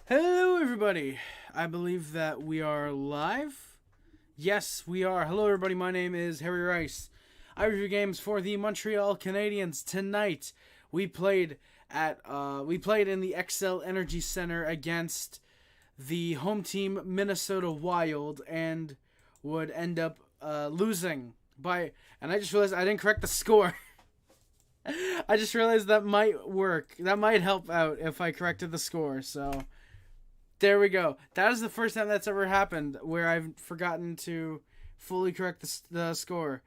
Hello, everybody. I believe that we are live. Yes, we are. Hello, everybody. My name is Harry Rice. I review games for the Montreal Canadiens. Tonight, we played in the Xcel Energy Center against the home team Minnesota Wild and would end up losing by. And I just realized I didn't correct the score. I just realized that might work. That might help out if I corrected the score. So. There we go. That is the first time that's ever happened where I've forgotten to fully correct the score.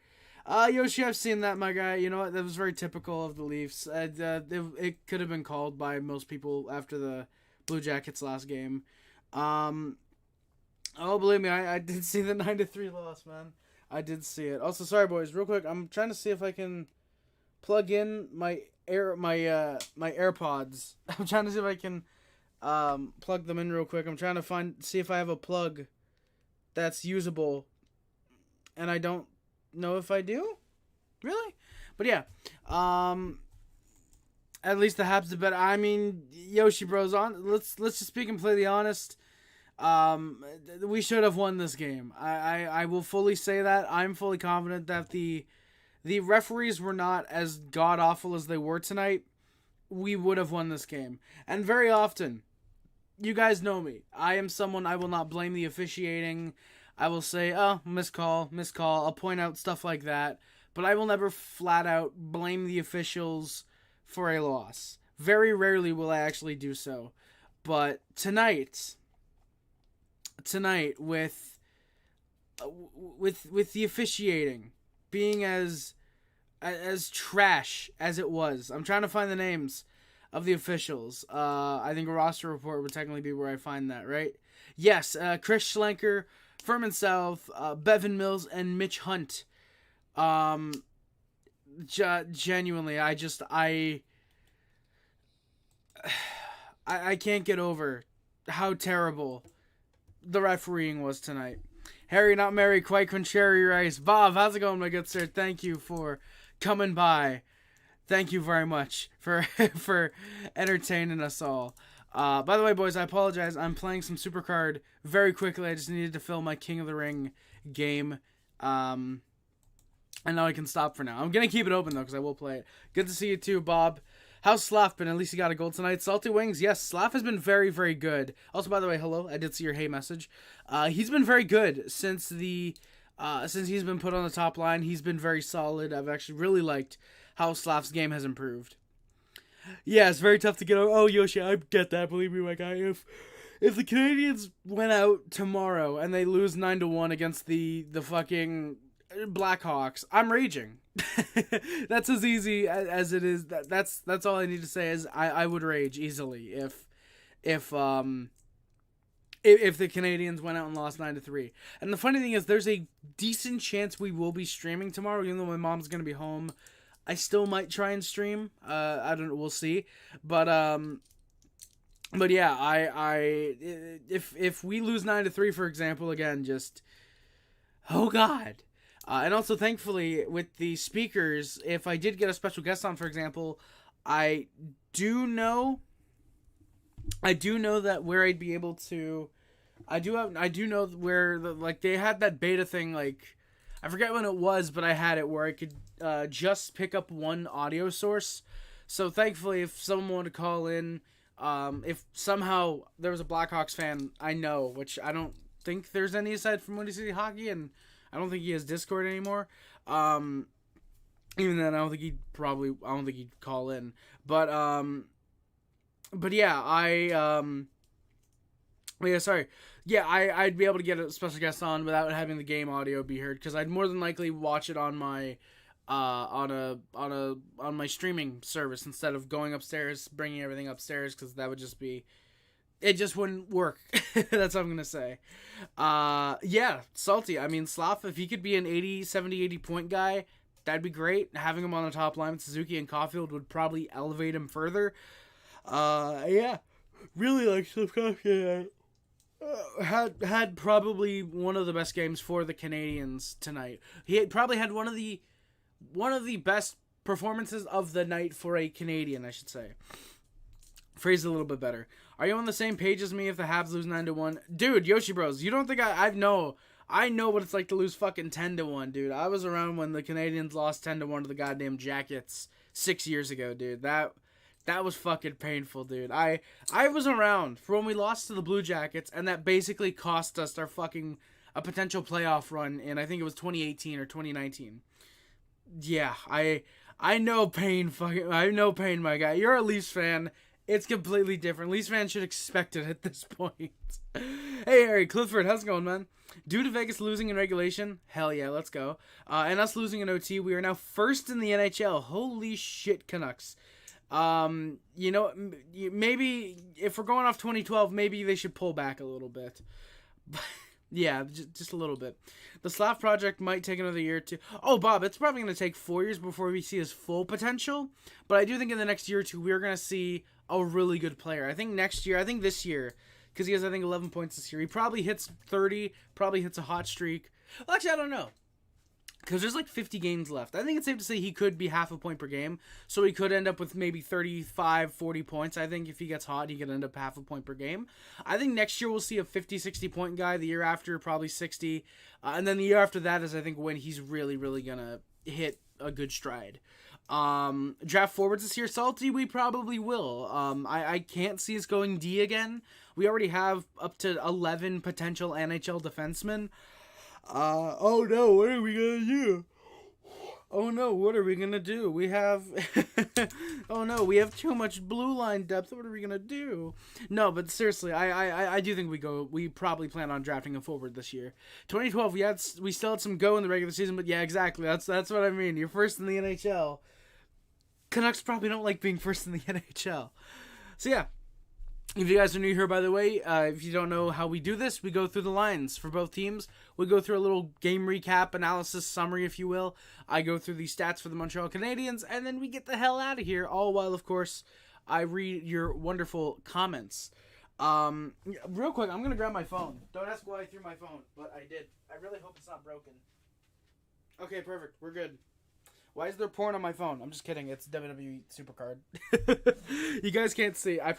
Yoshi, I've seen that, my guy. You know what? That was very typical of the Leafs. It could have been called by most people after the Blue Jackets last game. Oh, believe me, I did see the 9-3 loss, man. I did see it. Also, sorry, boys. Real quick, I'm trying to see if I can plug in my AirPods. I'm trying to see if I can plug them in real quick. I'm trying to see if I have a plug that's usable, and I don't know if I do, really. But yeah, at least the Habs did better. I mean, Yoshi Bros, let's just be completely honest. We should have won this game. I will fully say that. I'm fully confident that the referees were not as god awful as they were tonight. We would have won this game, and very often. You guys know me. I am someone, I will not blame the officiating. I will say, oh, missed call. I'll point out stuff like that. But I will never flat out blame the officials for a loss. Very rarely will I actually do so. But tonight with the officiating being as trash as it was. I'm trying to find the names of the officials. I think a roster report would technically be where I find that, right? Yes, Chris Schlenker, Furman South, Bevan Mills, and Mitch Hunt. Genuinely, I can't get over how terrible the refereeing was tonight. Harry, not Mary, quite contrary rice. Bob, how's it going, my good sir? Thank you for coming by. Thank you very much for entertaining us all. By the way, boys, I apologize. I'm playing some Supercard very quickly. I just needed to fill my King of the Ring game. And now I can stop for now. I'm going to keep it open, though, because I will play it. Good to see you, too, Bob. How's Slaf been? At least he got a goal tonight. Salty Wings, yes, Slaf has been very, very good. Also, by the way, hello. I did see your hey message. He's been very good since he's been put on the top line. He's been very solid. I've actually really liked how Slaf's game has improved. Yeah, it's very tough to get over. Oh, Yoshi, I get that. Believe me, my guy. If the Canadiens went out tomorrow and they lose 9-1 against the fucking Blackhawks, I'm raging. That's as easy as it is. That's all I need to say is I would rage easily if the Canadiens went out and lost 9-3. And the funny thing is, there's a decent chance we will be streaming tomorrow, even though my mom's gonna be home. I still might try and stream. I don't know. We'll see. But yeah, if we lose 9-3, for example, again, just oh god. And also, thankfully, with the speakers, if I did get a special guest on, for example, I do know that where I'd be able to. I do know where they had that beta thing, like. I forget when it was, but I had it where I could just pick up one audio source. So thankfully, if someone wanted to call in, if somehow there was a Blackhawks fan I know, which I don't think there's any aside from Windy City Hockey, and I don't think he has Discord anymore. Even then, I don't think he'd call in. But yeah, I'd be able to get a special guest on without having the game audio be heard, because I'd more than likely watch it on my on my streaming service instead of going upstairs, bringing everything upstairs, because that would just be, it just wouldn't work. That's what I'm gonna say. Yeah, Salty. I mean, Slaf, if he could be an 80 point guy, that'd be great. Having him on the top line with Suzuki and Caulfield would probably elevate him further. Yeah, really like Slafkovsky. Had probably one of the best games for the Canadiens tonight. He probably had one of the best performances of the night for a Canadian, I should say. Phrase it a little bit better. Are you on the same page as me if the Habs lose 9-1? Dude, Yoshi Bros, you don't think I know what it's like to lose fucking 10-1, dude. I was around when the Canadiens lost 10-1 to the goddamn Jackets 6 years ago, dude. That was fucking painful, dude. I was around for when we lost to the Blue Jackets, and that basically cost us a potential playoff run in, I think it was 2018 or 2019. Yeah, I know pain, I know pain, my guy. You're a Leafs fan. It's completely different. Leafs fans should expect it at this point. Hey, Harry Clifford, how's it going, man? Due to Vegas losing in regulation, hell yeah, let's go. And us losing in OT, we are now first in the NHL. Holy shit, Canucks. You know, maybe if we're going off 2012, maybe they should pull back a little bit. Yeah, just a little bit. The Slav project might take another year or two. Oh, Bob, it's probably going to take 4 years before we see his full potential. But I do think in the next year or two, we're going to see a really good player. I think this year, because he has, I think, 11 points this year. He probably hits 30, probably hits a hot streak. Well, actually, I don't know. Because there's like 50 games left. I think it's safe to say he could be half a point per game. So he could end up with maybe 35, 40 points. I think if he gets hot, he could end up half a point per game. I think next year we'll see a 50, 60 point guy. The year after, probably 60. And then the year after that is, I think, when he's really, really going to hit a good stride. Draft forwards this year, Salty, we probably will. I can't see us going D again. We already have up to 11 potential NHL defensemen. Oh no, what are we gonna do? Oh no, what are we gonna do? We have, oh no, we have too much blue line depth. What are we gonna do? No, but seriously, I do think we probably plan on drafting a forward this year. 2012, we still had some go in the regular season, but yeah, exactly. That's what I mean. You're first in the NHL. Canucks probably don't like being first in the NHL. So yeah. If you guys are new here, by the way, if you don't know how we do this, we go through the lines for both teams. We go through a little game recap, analysis, summary, if you will. I go through the stats for the Montreal Canadiens, and then we get the hell out of here, all while, of course, I read your wonderful comments. Real quick, I'm going to grab my phone. Don't ask why I threw my phone, but I did. I really hope it's not broken. Okay, perfect. We're good. Why is there porn on my phone? I'm just kidding. It's WWE Supercard. You guys can't see. That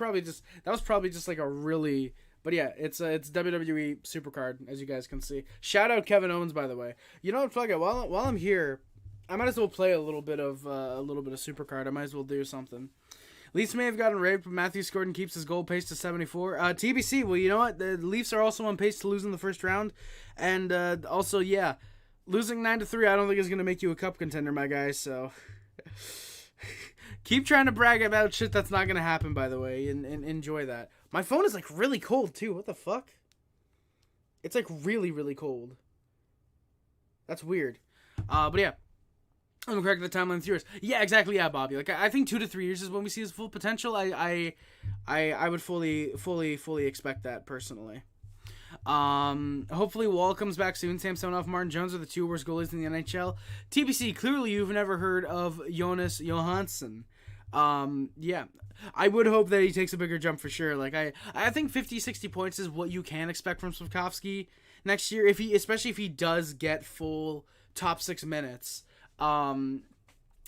was probably just like a really, but yeah, it's WWE Supercard, as you guys can see. Shout out Kevin Owens, by the way. You know what? Fuck it. While I'm here, I might as well play a little bit of Supercard. I might as well do something. Leafs may have gotten raped, but Matthews scored and keeps his goal pace to 74. TBC. Well, you know what? The Leafs are also on pace to lose in the first round, and also yeah. Losing 9-3, I don't think is going to make you a cup contender, my guy, so keep trying to brag about shit that's not going to happen, by the way, and enjoy that. My phone is, like, really cold, too. What the fuck? It's, like, really, really cold. That's weird. But, yeah. I'm correct the timeline theorist. Yeah, exactly, yeah, Bobby. Like, I think 2 to 3 years is when we see his full potential. I would fully expect that, personally. Hopefully Wall comes back soon. Samsonov, Martin Jones are the two worst goalies in the NHL. TBC, clearly you've never heard of Jonas Johansson. Yeah, I would hope that he takes a bigger jump for sure. Like I think 50-60 points is what you can expect from Slafkovsky next year, especially if he does get full top 6 minutes.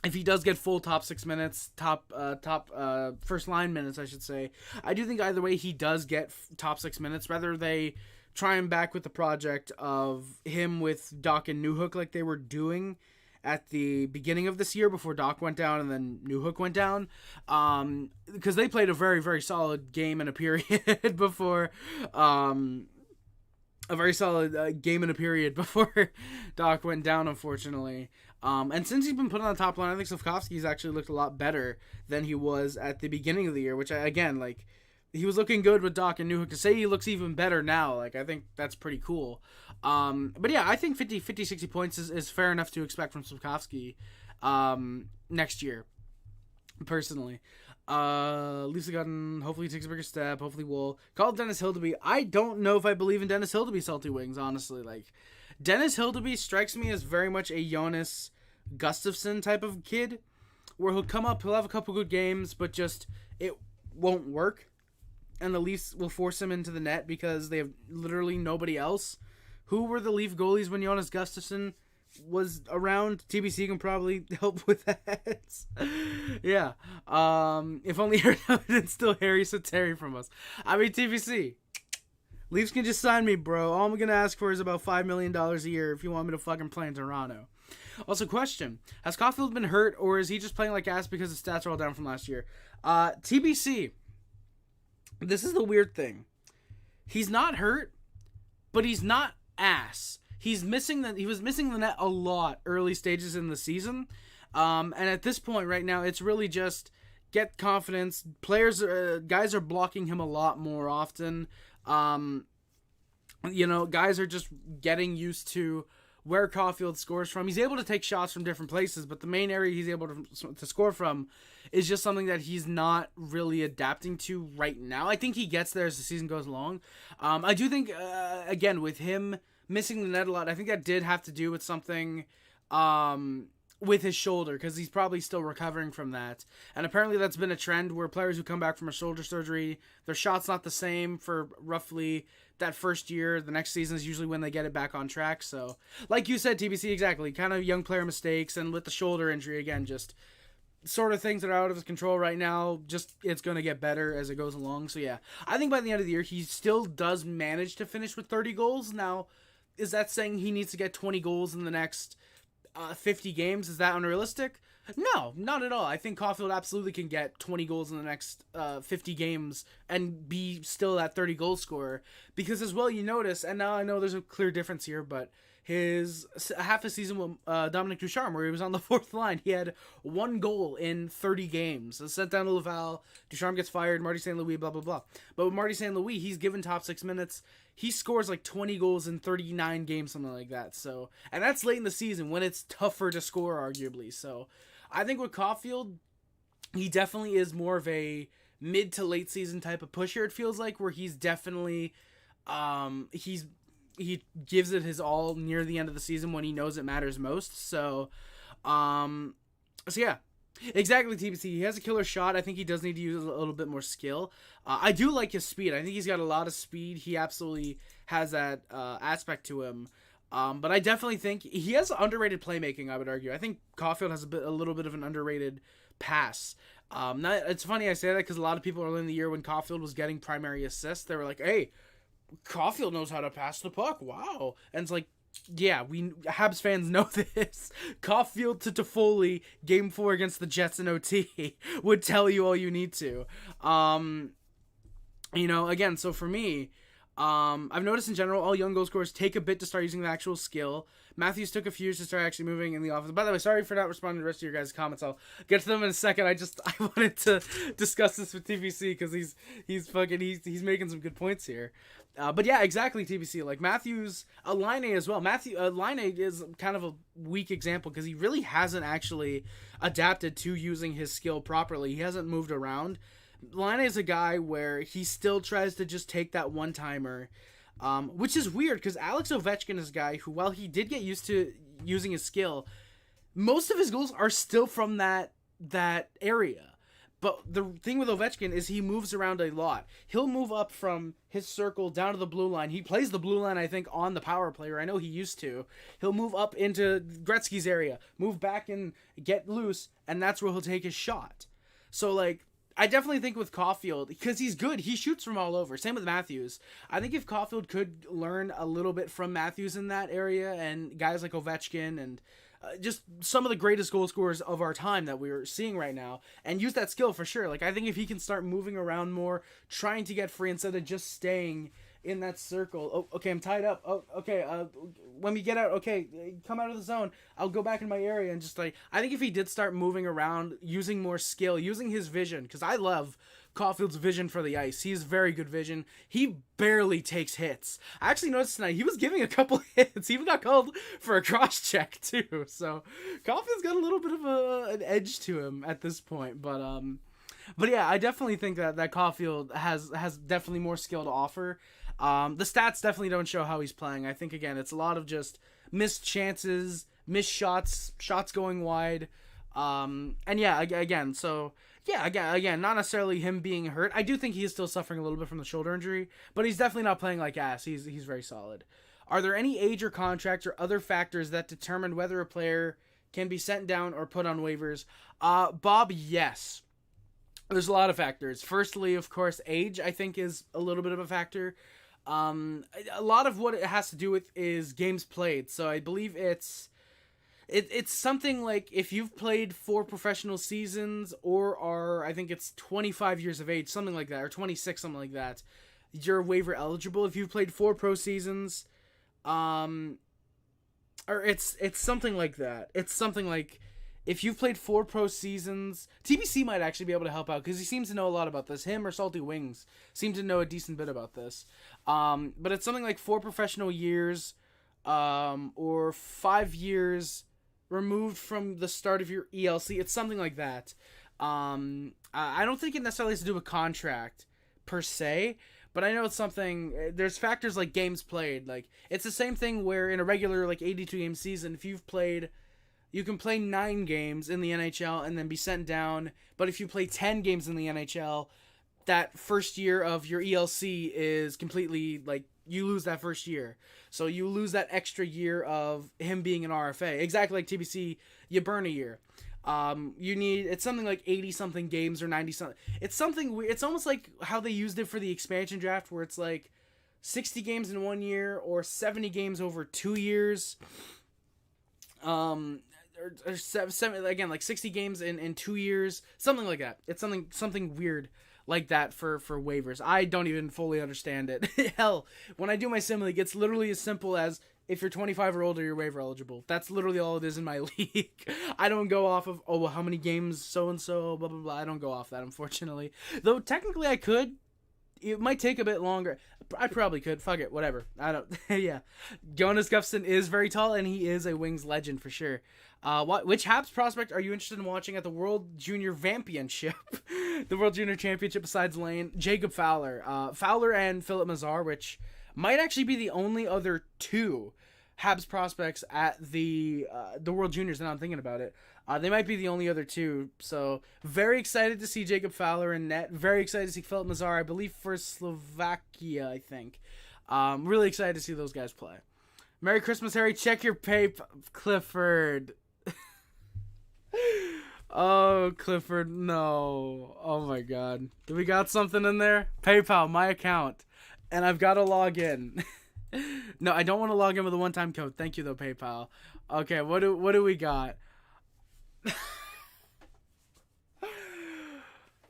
If he does get full top 6 minutes, top first line minutes, I should say. I do think either way he does get top 6 minutes. Whether they try him back with the project of him with Doc and Newhook like they were doing at the beginning of this year before Doc went down and then Newhook went down. Because they played a very, very solid game in a period before... a very solid game in a period before Doc went down, unfortunately. And since he's been put on the top line, I think Slafkovsky's actually looked a lot better than he was at the beginning of the year, which, he was looking good with Doc and Newhook. To say he looks even better now, I think that's pretty cool. But yeah, I think 50-60 points is fair enough to expect from Slafkovsky next year, personally. Lisa Gutton, hopefully he takes a bigger step. Hopefully we'll call Dennis Hildeby. I don't know if I believe in Dennis Hildeby Salty Wings, honestly. Dennis Hildeby strikes me as very much a Jonas Gustafsson type of kid, where he'll come up, he'll have a couple good games, but just it won't work. And the Leafs will force him into the net because they have literally nobody else. Who were the Leaf goalies when Jonas Gustafsson was around, TBC can probably help with that. Yeah. If only Harry didn't steal Harry so Terry from us. I mean, TBC. Leafs can just sign me, bro. All I'm going to ask for is about $5 million a year if you want me to fucking play in Toronto. Also, question. Has Caulfield been hurt, or is he just playing like ass because his stats are all down from last year? TBC. This is the weird thing. He's not hurt, but he's not ass. He was missing the net a lot early stages in the season. And at this point right now, it's really just get confidence. Guys are blocking him a lot more often. Guys are just getting used to where Caulfield scores from. He's able to take shots from different places, but the main area he's able to score from is just something that he's not really adapting to right now. I think he gets there as the season goes along. I do think, again, with him missing the net a lot, I think that did have to do with something with his shoulder, because he's probably still recovering from that. And apparently that's been a trend where players who come back from a shoulder surgery, their shot's not the same for roughly that first year. The next season is usually when they get it back on track. So, like you said, TBC, exactly, kind of young player mistakes, and with the shoulder injury, again, just sort of things that are out of his control right now. Just, it's going to get better as it goes along. So, yeah, I think by the end of the year, he still does manage to finish with 30 goals. Now, is that saying he needs to get 20 goals in the next 50 games? Is that unrealistic? No, not at all. I think Caulfield absolutely can get 20 goals in the next 50 games and be still that 30 goal scorer. Because as well, you notice, and now I know there's a clear difference here, but his half a season with Dominic Ducharme, where he was on the fourth line, he had 1 goal in 30 games. Sent down to Laval, Ducharme gets fired, Marty St. Louis, blah, blah, blah. But with Marty St. Louis, he's given top 6 minutes. He scores like 20 goals in 39 games, something like that. So, and that's late in the season when it's tougher to score, arguably. So, I think with Caulfield, he definitely is more of a mid to late season type of pusher, it feels like, where he's definitely, he gives it his all near the end of the season when he knows it matters most. So yeah. Exactly, TBC. He has a killer shot. I think he does need to use a little bit more skill. I do like his speed. I think he's got a lot of speed. He absolutely has that aspect to him. But I definitely think he has underrated playmaking, I would argue. I think Caulfield has a little bit of an underrated pass. It's funny I say that because a lot of people early in the year when Caulfield was getting primary assists, they were like, hey, Caulfield knows how to pass the puck. Wow. And it's like, yeah, Habs fans know this. Caulfield to Toffoli, Game 4 against the Jets in OT would tell you all you need to. Again, so for me, I've noticed in general all young goal scorers take a bit to start using the actual skill. Matthews took a few years to start actually moving in the offense. By the way, sorry for not responding to the rest of your guys' comments. I'll get to them in a second. I wanted to discuss this with TBC because he's making some good points here. But yeah, exactly, TBC. Like Matthews, Laine as well. Laine is kind of a weak example because he really hasn't actually adapted to using his skill properly. He hasn't moved around. Laine is a guy where he still tries to just take that one-timer, which is weird because Alex Ovechkin is a guy who, while he did get used to using his skill, most of his goals are still from that area. But the thing with Ovechkin is he moves around a lot. He'll move up from his circle down to the blue line. He plays the blue line, I think, on the power play, or I know he used to. He'll move up into Gretzky's area, move back and get loose, and that's where he'll take his shot. So, like, I definitely think with Caulfield, because he's good, he shoots from all over. Same with Matthews. I think if Caulfield could learn a little bit from Matthews in that area, and guys like Ovechkin and just some of the greatest goal scorers of our time that we're seeing right now, and use that skill for sure. Like, I think if he can start moving around more, trying to get free instead of just staying in that circle. Oh, okay, I'm tied up. Oh, okay, when we get out, okay, come out of the zone. I'll go back in my area and just, like, I think if he did start moving around, using more skill, using his vision, because I love Caulfield's vision for the ice. He's very good vision. He barely takes hits. I actually noticed tonight he was giving a couple hits. He even got called for a cross check too. So Caulfield's got a little bit of an edge to him at this point. But yeah, I definitely think that Caulfield has definitely more skill to offer. The stats definitely don't show how he's playing. I think, again, it's a lot of just missed chances, missed shots going wide. And yeah, again, so yeah, again, not necessarily him being hurt. I do think he is still suffering a little bit from the shoulder injury, but he's definitely not playing like ass. He's very solid. Are there any age or contract or other factors that determine whether a player can be sent down or put on waivers? Bob, yes. There's a lot of factors. Firstly, of course, age, I think, is a little bit of a factor. A lot of what it has to do with is games played. So I believe it's something like if you've played 4 professional seasons or are, I think it's 25 years of age, something like that, or 26, something like that, you're waiver eligible. If you've played 4 pro seasons, or it's something like that. It's something like if you've played 4 pro seasons, TBC might actually be able to help out because he seems to know a lot about this. Him or Salty Wings seem to know a decent bit about this. But it's something like 4 professional years, or 5 years removed from the start of your ELC. It's something like that. I don't think it necessarily has to do with contract per se, but I know it's something. There's factors like games played. Like it's the same thing where in a regular like 82 game season, if you've played, you can play 9 games in the NHL and then be sent down. But if you play 10 games in the NHL, that first year of your ELC is completely like you lose that first year. So you lose that extra year of him being an RFA. Exactly like TBC, you burn a year. It's something like 80 something games or 90 something. It's something weird. It's almost like how they used it for the expansion draft where it's like 60 games in 1 year or 70 games over 2 years. Or seven, again, like 60 games in 2 years, something like that. It's something weird like that for waivers. I don't even fully understand it. Hell, when I do my sim league, it's literally as simple as if you're 25 or older, you're waiver eligible. That's literally all it is in my league. I don't go off of, oh, well, how many games so-and-so, blah, blah, blah. I don't go off that, unfortunately. Though, technically, I could. It might take a bit longer. I probably could. Fuck it. Whatever. I don't... yeah. Jonas Gustafsson is very tall, and he is a Wings legend for sure. Which Habs prospect are you interested in watching at the World Junior Championship? The World Junior Championship besides Lane? Jacob Fowler. Fowler and Philip Mazar, which might actually be the only other 2 Habs prospects at the World Juniors, and I'm thinking about it. They might be the only other 2. So, very excited to see Jacob Fowler in net. Very excited to see Philip Mazar, I believe, for Slovakia, I think. Really excited to see those guys play. Merry Christmas, Harry. Check your pay, Clifford. Oh, Clifford, no. Oh, my God. Do we got something in there? PayPal, my account. And I've got to log in. No, I don't want to log in with a one-time code. Thank you, though, PayPal. Okay, what do we got?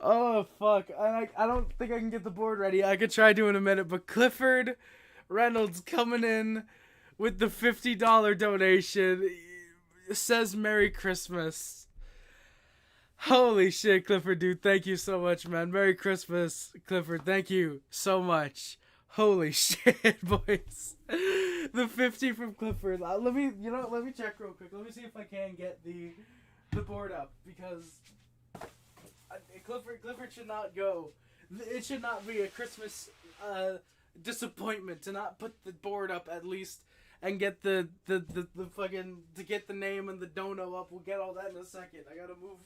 Oh, fuck. I don't think I can get the board ready. I could try doing a minute, but Clifford Reynolds coming in with the $50 donation says Merry Christmas. Holy shit, Clifford, dude. Thank you so much, man. Merry Christmas, Clifford. Thank you so much. Holy shit, boys. The 50 from Clifford. Let me check real quick. Let me see if I can get the board up, because Clifford should not go. It should not be a Christmas disappointment to not put the board up at least and get the fucking, to get the name and the dono up. We'll get all that in a second. I gotta move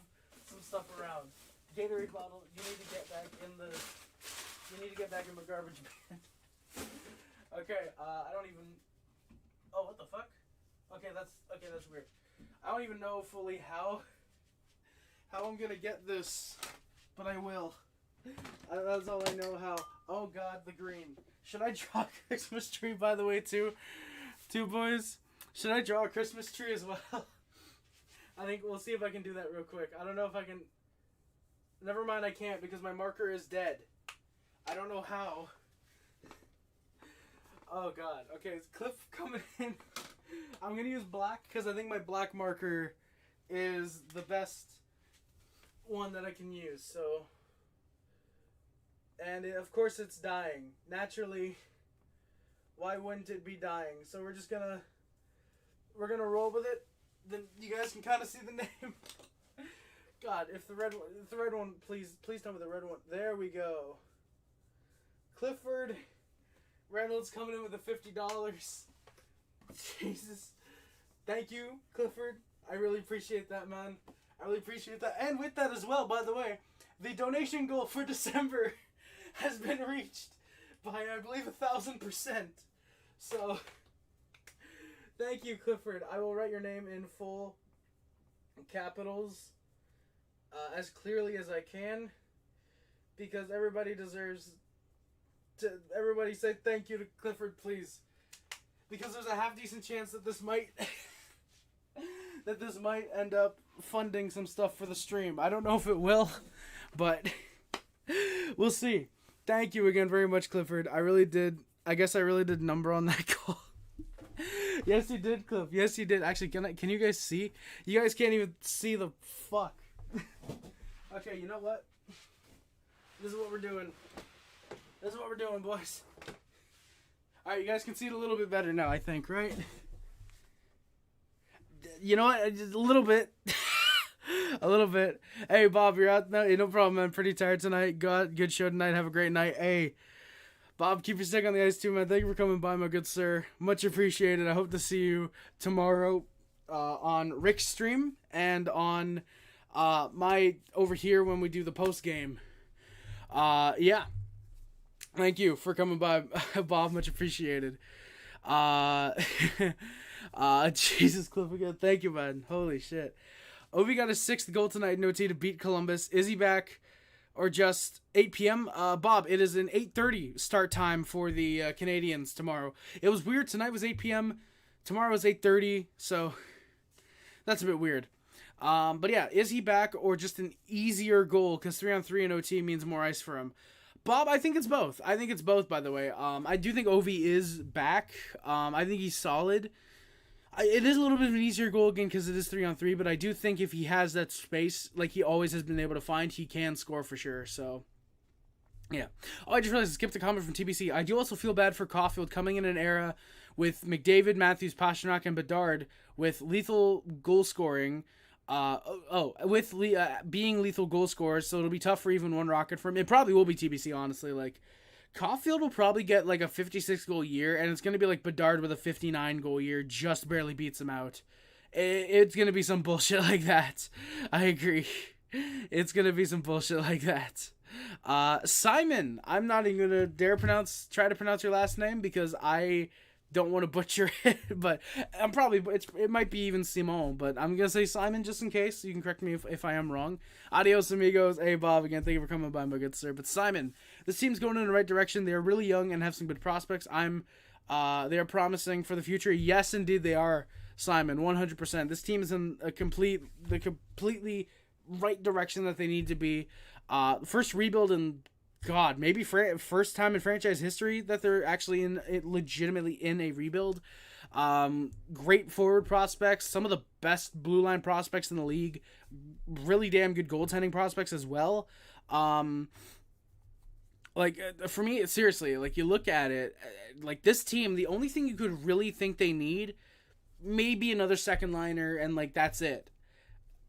some stuff around. Gatorade bottle, you need to get back in the garbage bin. Okay, I don't even... Oh, what the fuck? Okay, that's weird. I don't even know fully how I'm gonna get this, but I will. That's all I know how. Oh god, the green. Should I draw a Christmas tree, by the way, too? Two boys? Should I draw a Christmas tree as well? I think we'll see if I can do that real quick. I don't know if I can... Never mind, I can't, because my marker is dead. I don't know how. Oh god. Okay, is Cliff coming in? I'm gonna use black because I think my black marker is the best one that I can use. So, and of course it's dying. Naturally, why wouldn't it be dying? So we're gonna roll with it. Then you guys can kind of see the name. God, if the red one, please tell me the red one. There we go. Clifford Reynolds coming in with the $50. Jesus. Thank you, Clifford. I really appreciate that, man. I really appreciate that. And with that as well, by the way, the donation goal for December has been reached by, I believe, 1,000%. So, Thank you, Clifford. I will write your name in full capitals as clearly as I can because everybody deserves to. Everybody say thank you to Clifford, please. Because there's a half decent chance that this might end up funding some stuff for the stream. I don't know if it will, but we'll see. Thank you again very much, Clifford. I guess I really did number on that call. Yes, you did, Cliff. Yes, you did. Actually, can you guys see? You guys can't even see the fuck. Okay, you know what? This is what we're doing. This is what we're doing, boys. Alright, you guys can see it a little bit better now, I think, right? You know what? Just a little bit. A little bit. Hey, Bob, you're out now? Hey, no problem, man. Pretty tired tonight. Good show tonight. Have a great night. Hey, Bob, keep your stick on the ice too, man. Thank you for coming by, my good sir. Much appreciated. I hope to see you tomorrow on Rick's stream and on my over here when we do the post game. Yeah. Thank you for coming by, Bob. Much appreciated. Jesus, Cliff again. Thank you, man. Holy shit. Ovi got his 6th goal tonight in OT to beat Columbus. Is he back or just 8 p.m.? Bob, it is an 8:30 start time for the Canadiens tomorrow. It was weird. Tonight was 8 p.m. Tomorrow is 8:30, so that's a bit weird. But yeah, is he back or just an easier goal? Because 3-on-3 in OT means more ice for him. Bob, I think it's both. I think it's both, by the way. I do think Ovi is back. I think he's solid. It is a little bit of an easier goal again because it is 3-on-3, but I do think if he has that space, like he always has been able to find, he can score for sure. So, yeah. Oh, I just realized I skipped a comment from TBC. I do also feel bad for Caulfield coming in an era with McDavid, Matthews, Pastrnak, and Bedard with lethal goal scoring. Being lethal goal scorers, so it'll be tough for even one Rocket for him. It probably will be TBC, honestly. Like, Caulfield will probably get like a 56 goal year, and it's going to be like Bedard with a 59 goal year, just barely beats him out. It's going to be some bullshit like that. I agree. It's going to be some bullshit like that. Simon, I'm not even going to try to pronounce your last name because I don't want to butcher it, but it might be even Simon, but I'm going to say Simon just in case. You can correct me if I am wrong. Adios, amigos. Hey, Bob, again, thank you for coming by, my good sir. But Simon, this team's going in the right direction. They are really young and have some good prospects. They are promising for the future. Yes, indeed, they are, Simon, 100%. This team is in the completely right direction that they need to be. First rebuild in God, maybe first time in franchise history that they're actually legitimately in a rebuild. Great forward prospects, some of the best blue line prospects in the league, really damn good goaltending prospects as well. For me, seriously, like you look at it, like this team, the only thing you could really think they need, maybe another second liner, and like that's it.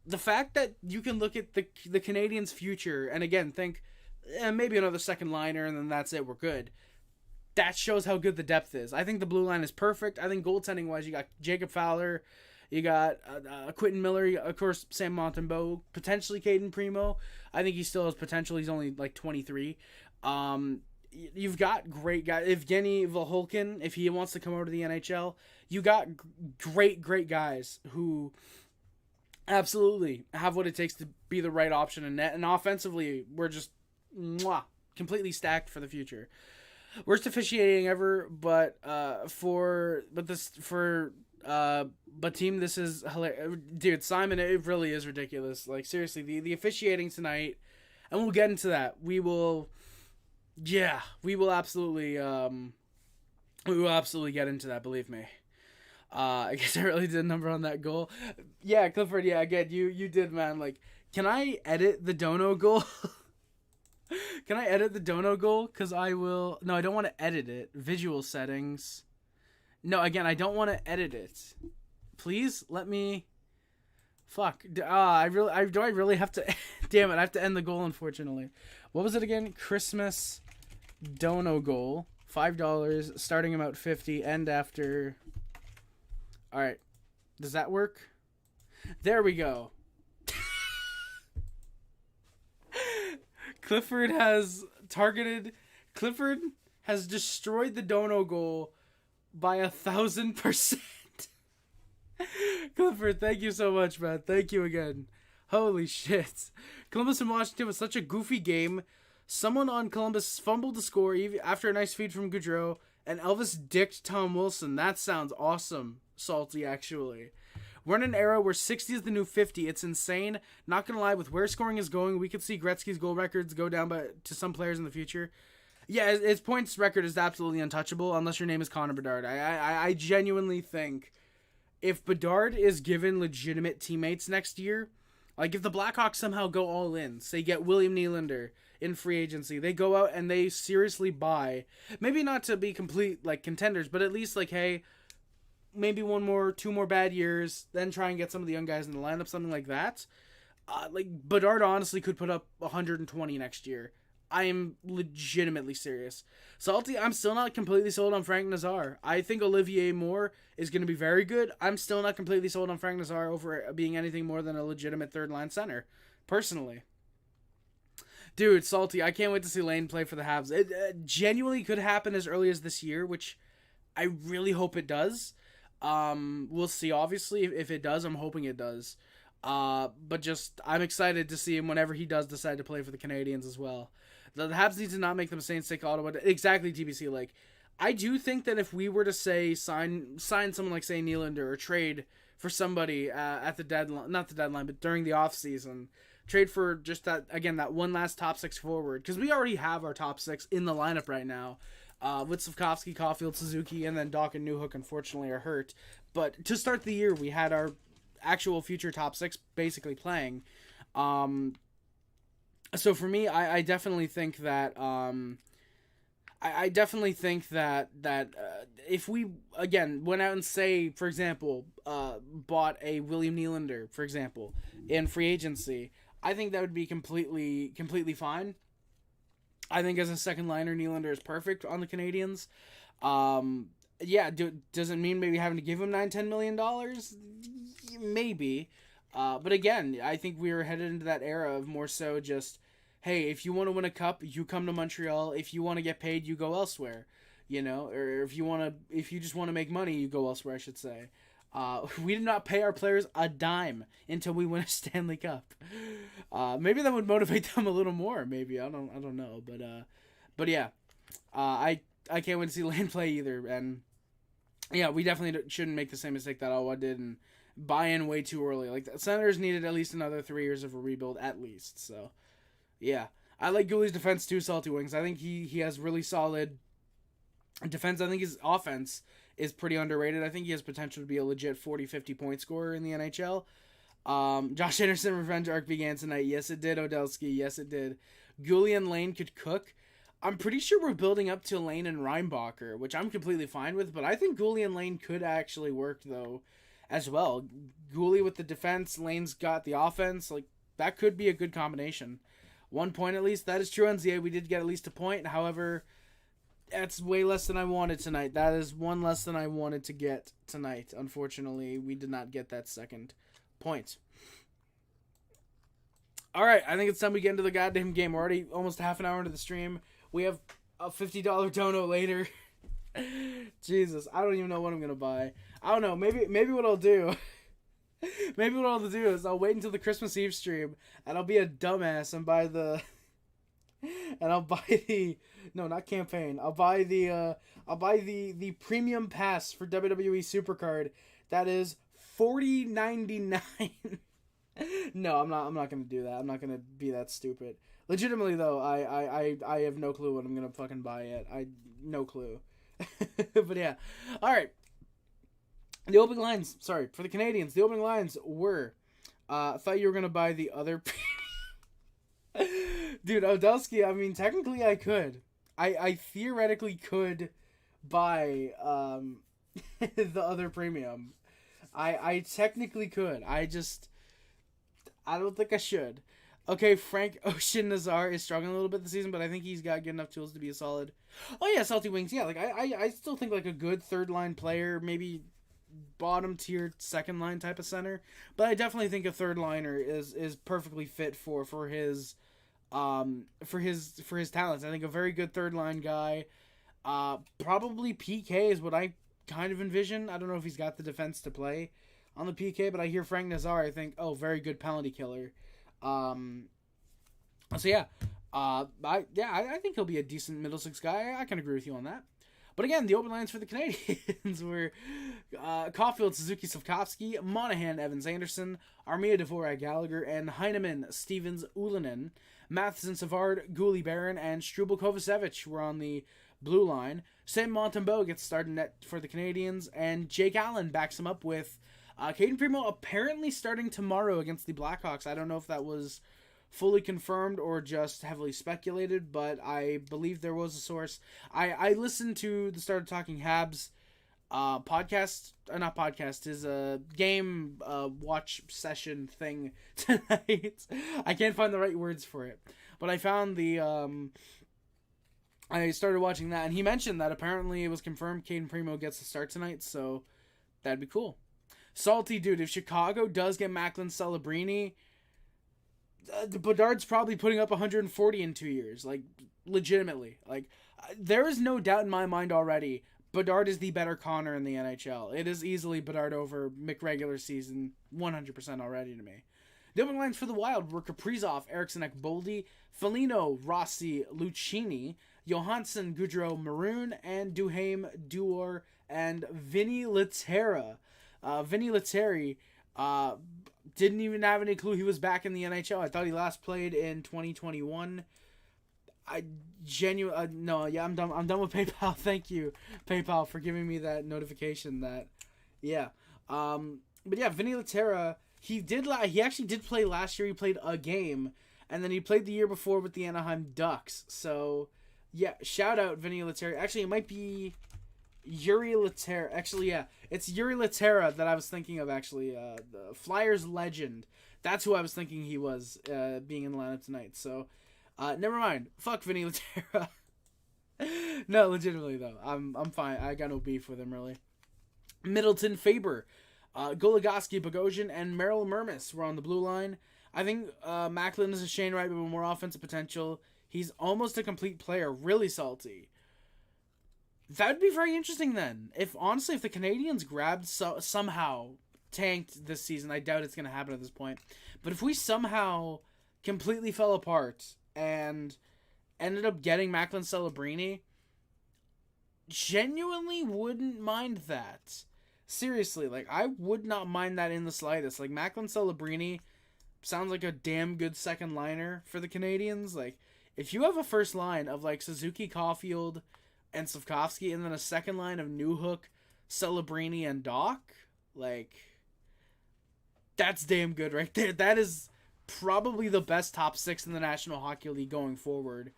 The fact that you can look at the Canadiens' future and again think, maybe another second liner, and then that's it. We're good. That shows how good the depth is. I think the blue line is perfect. I think goaltending-wise, you got Jacob Fowler, you got Quentin Miller, of course, Sam Montembeault, potentially Caden Primo. I think he still has potential. He's only like 23. You've got great guys. Evgeny Volholkin, if he wants to come over to the NHL, you got great guys who absolutely have what it takes to be the right option in net. And offensively, we're just completely stacked for the future. Worst officiating ever, but team, this is hilarious. Dude, Simon, it really is ridiculous. Like seriously, the officiating tonight, and we'll get into that. We will absolutely get into that. Believe me. I guess I really did a number on that goal. Yeah, Clifford. Yeah, again, you did, man. Like, can I edit the Dono goal? Can I edit the Dono goal? Because I will... No, I don't want to edit it. Visual settings. No, again, I don't want to edit it. Please, let me... Fuck. Do I really have to... Damn it, I have to end the goal, unfortunately. What was it again? Christmas Dono goal. $5, starting amount 50, end after... Alright. Does that work? There we go. Clifford has destroyed the Dono goal by 1,000%. Clifford, thank you so much, man. Thank you again. Holy shit. Columbus and Washington was such a goofy game. Someone on Columbus fumbled the score even after a nice feed from Gaudreau, and Elvis dicked Tom Wilson. That sounds awesome, Salty, actually. We're in an era where 60 is the new 50. It's insane. Not going to lie, with where scoring is going, we could see Gretzky's goal records go down to some players in the future. Yeah, his points record is absolutely untouchable unless your name is Connor Bedard. I genuinely think if Bedard is given legitimate teammates next year, like if the Blackhawks somehow go all in, say get William Nylander in free agency, they go out and they seriously buy, maybe not to be complete like contenders, but at least like, hey, maybe two more bad years, then try and get some of the young guys in the lineup, something like that. Like Bedard honestly could put up 120 next year. I am legitimately serious. Salty, I'm still not completely sold on Frank Nazar. I think Olivier Moore is going to be very good. I'm still not completely sold on Frank Nazar over being anything more than a legitimate third-line center, personally. Dude, Salty, I can't wait to see Lane play for the Habs. It genuinely could happen as early as this year, which I really hope it does. We'll see, obviously. If it does, I'm hoping it does. But just, I'm excited to see him whenever he does decide to play for the Canadiens as well. The Habs need to not make the mistake take Ottawa. Exactly, TBC. Like, I do think that if we were to say sign someone like say Nylander or trade for somebody at the deadline, not the deadline, but during the off season, trade for just that one last top six forward, because we already have our top six in the lineup right now. With Slafkovsky, Caulfield, Suzuki, and then Doc and Newhook unfortunately are hurt. But to start the year, we had our actual future top six basically playing. So for me, I definitely think that if we again went out and say, for example, bought a William Nylander, for example, in free agency, I think that would be completely fine. I think as a second liner, Nylander is perfect on the Canadiens. Does it mean maybe having to give him $9-10 million? Maybe. But again, I think we are headed into that era of more so just, hey, if you want to win a cup, you come to Montreal. If you want to get paid, you go elsewhere. You know, or if you just want to make money, you go elsewhere, I should say. We did not pay our players a dime until we win a Stanley Cup. Maybe that would motivate them a little more. Maybe I don't know, but yeah, I can't wait to see Lane play either. And yeah, we definitely shouldn't make the same mistake that Ottawa did and buy in way too early. Like the Senators needed at least another 3 years of a rebuild at least. So yeah, I like Gooley's defense too. Salty Wings. I think he has really solid defense. I think his offense is pretty underrated. I think he has potential to be a legit 40-50 point scorer in the NHL. Josh Anderson revenge arc began tonight. Yes, it did, Odelski. Yes, it did. Gooley and Lane could cook. I'm pretty sure we're building up to Lane and Reinbacher, which I'm completely fine with, but I think Gooley and Lane could actually work, though, as well. Gooley with the defense, Lane's got the offense. Like, that could be a good combination. 1 point at least. That is true, NZA. We did get at least a point. However, that's way less than I wanted tonight. That is one less than I wanted to get tonight. Unfortunately, we did not get that second point. All right, I think it's time we get into the goddamn game. We're already almost half an hour into the stream. We have a $50 dono later. Jesus, I don't even know what I'm going to buy. I don't know. Maybe what I'll do... Maybe what I'll do is I'll wait until the Christmas Eve stream, and I'll be a dumbass and buy the... And I'll buy the... No, not campaign. I'll buy the premium pass for WWE Supercard. That is $40.99. No, I'm not gonna do that. I'm not gonna be that stupid. Legitimately though, I have no clue what I'm gonna fucking buy yet. No clue. But yeah. Alright. The opening lines, sorry, for the Canadiens, the opening lines were, I thought you were gonna buy the other Dude, Odelski, I mean, technically I could. I theoretically could buy the other premium. I technically could. I don't think I should. Okay, Frank Ocean Nazar is struggling a little bit this season, but I think he's got good enough tools to be a solid... Oh yeah, Salty Wings. Yeah, like I still think like a good third line player, maybe bottom tier second line type of center, but I definitely think a third liner is perfectly fit for his talents. I think a very good third line guy, probably PK is what I kind of envision. I don't know if he's got the defense to play on the PK, but I hear Frank Nazar, I think, oh, very good penalty killer. So yeah, I think he'll be a decent middle six guy. I can agree with you on that. But again, the open lines for the Canadiens were Caulfield, Suzuki, Slafkovsky, Monahan, Evans, Anderson, Armia, Dvorak, Gallagher, and Heineman, Stevens, Ullinen. Matheson, Savard, Gouli, Barron, and Struble, Kovacevic were on the blue line. Sam Montembeault gets started net for the Canadiens, and Jake Allen backs him up with Caden Primo apparently starting tomorrow against the Blackhawks. I don't know if that was fully confirmed or just heavily speculated, but I believe there was a source. I listened to the Start of Talking Habs podcast, not podcast, his game watch session thing tonight. I can't find the right words for it, but I found the I started watching that, and he mentioned that apparently it was confirmed Caden Primo gets the start tonight, so that'd be cool. Salty dude, if Chicago does get Macklin Celebrini, Bedard's probably putting up 140 in 2 years, like, legitimately. Like, there is no doubt in my mind already, Bedard is the better Connor in the NHL. It is easily Bedard over McRegular season, 100% already to me. The open lines for the Wild were Kaprizov, Eriksson, Boldy, Foligno, Rossi, Lucchini, Johansson, Goudreau, Maroon, and Duhaime, Duor, and Vinny Lettera. Vinny Letteri, didn't even have any clue he was back in the NHL. I thought he last played in 2021. I'm done. I'm done with PayPal. Thank you, PayPal, for giving me that notification. But yeah, Vinny Lettera, he actually did play last year. He played a game, and then he played the year before with the Anaheim Ducks. So yeah, shout out Vinny Lettera. Actually, it might be Yuri Lettera. Actually, yeah, it's Yuri Lettera that I was thinking of, actually. The Flyers legend. That's who I was thinking he was, being in the lineup tonight. So, never mind. Fuck Vinny Lettera. No, legitimately, though. I'm fine. I got no beef with him, really. Middleton, Faber, Goligoski, Bogosian, and Merrill Murmis were on the blue line. I think Macklin is a Shane Wright with more offensive potential. He's almost a complete player. Really salty. That would be very interesting then. If the Canadiens grabbed somehow tanked this season, I doubt it's going to happen at this point. But if we somehow completely fell apart and ended up getting Macklin Celebrini, genuinely wouldn't mind that. Seriously, like, I would not mind that in the slightest. Like, Macklin Celebrini sounds like a damn good second liner for the Canadiens. Like, if you have a first line of, like, Suzuki, Caulfield, and Slafkovsky, and then a second line of Newhook, Celebrini, and Doc, like, that's damn good right there. That is probably the best top six in the National Hockey League going forward,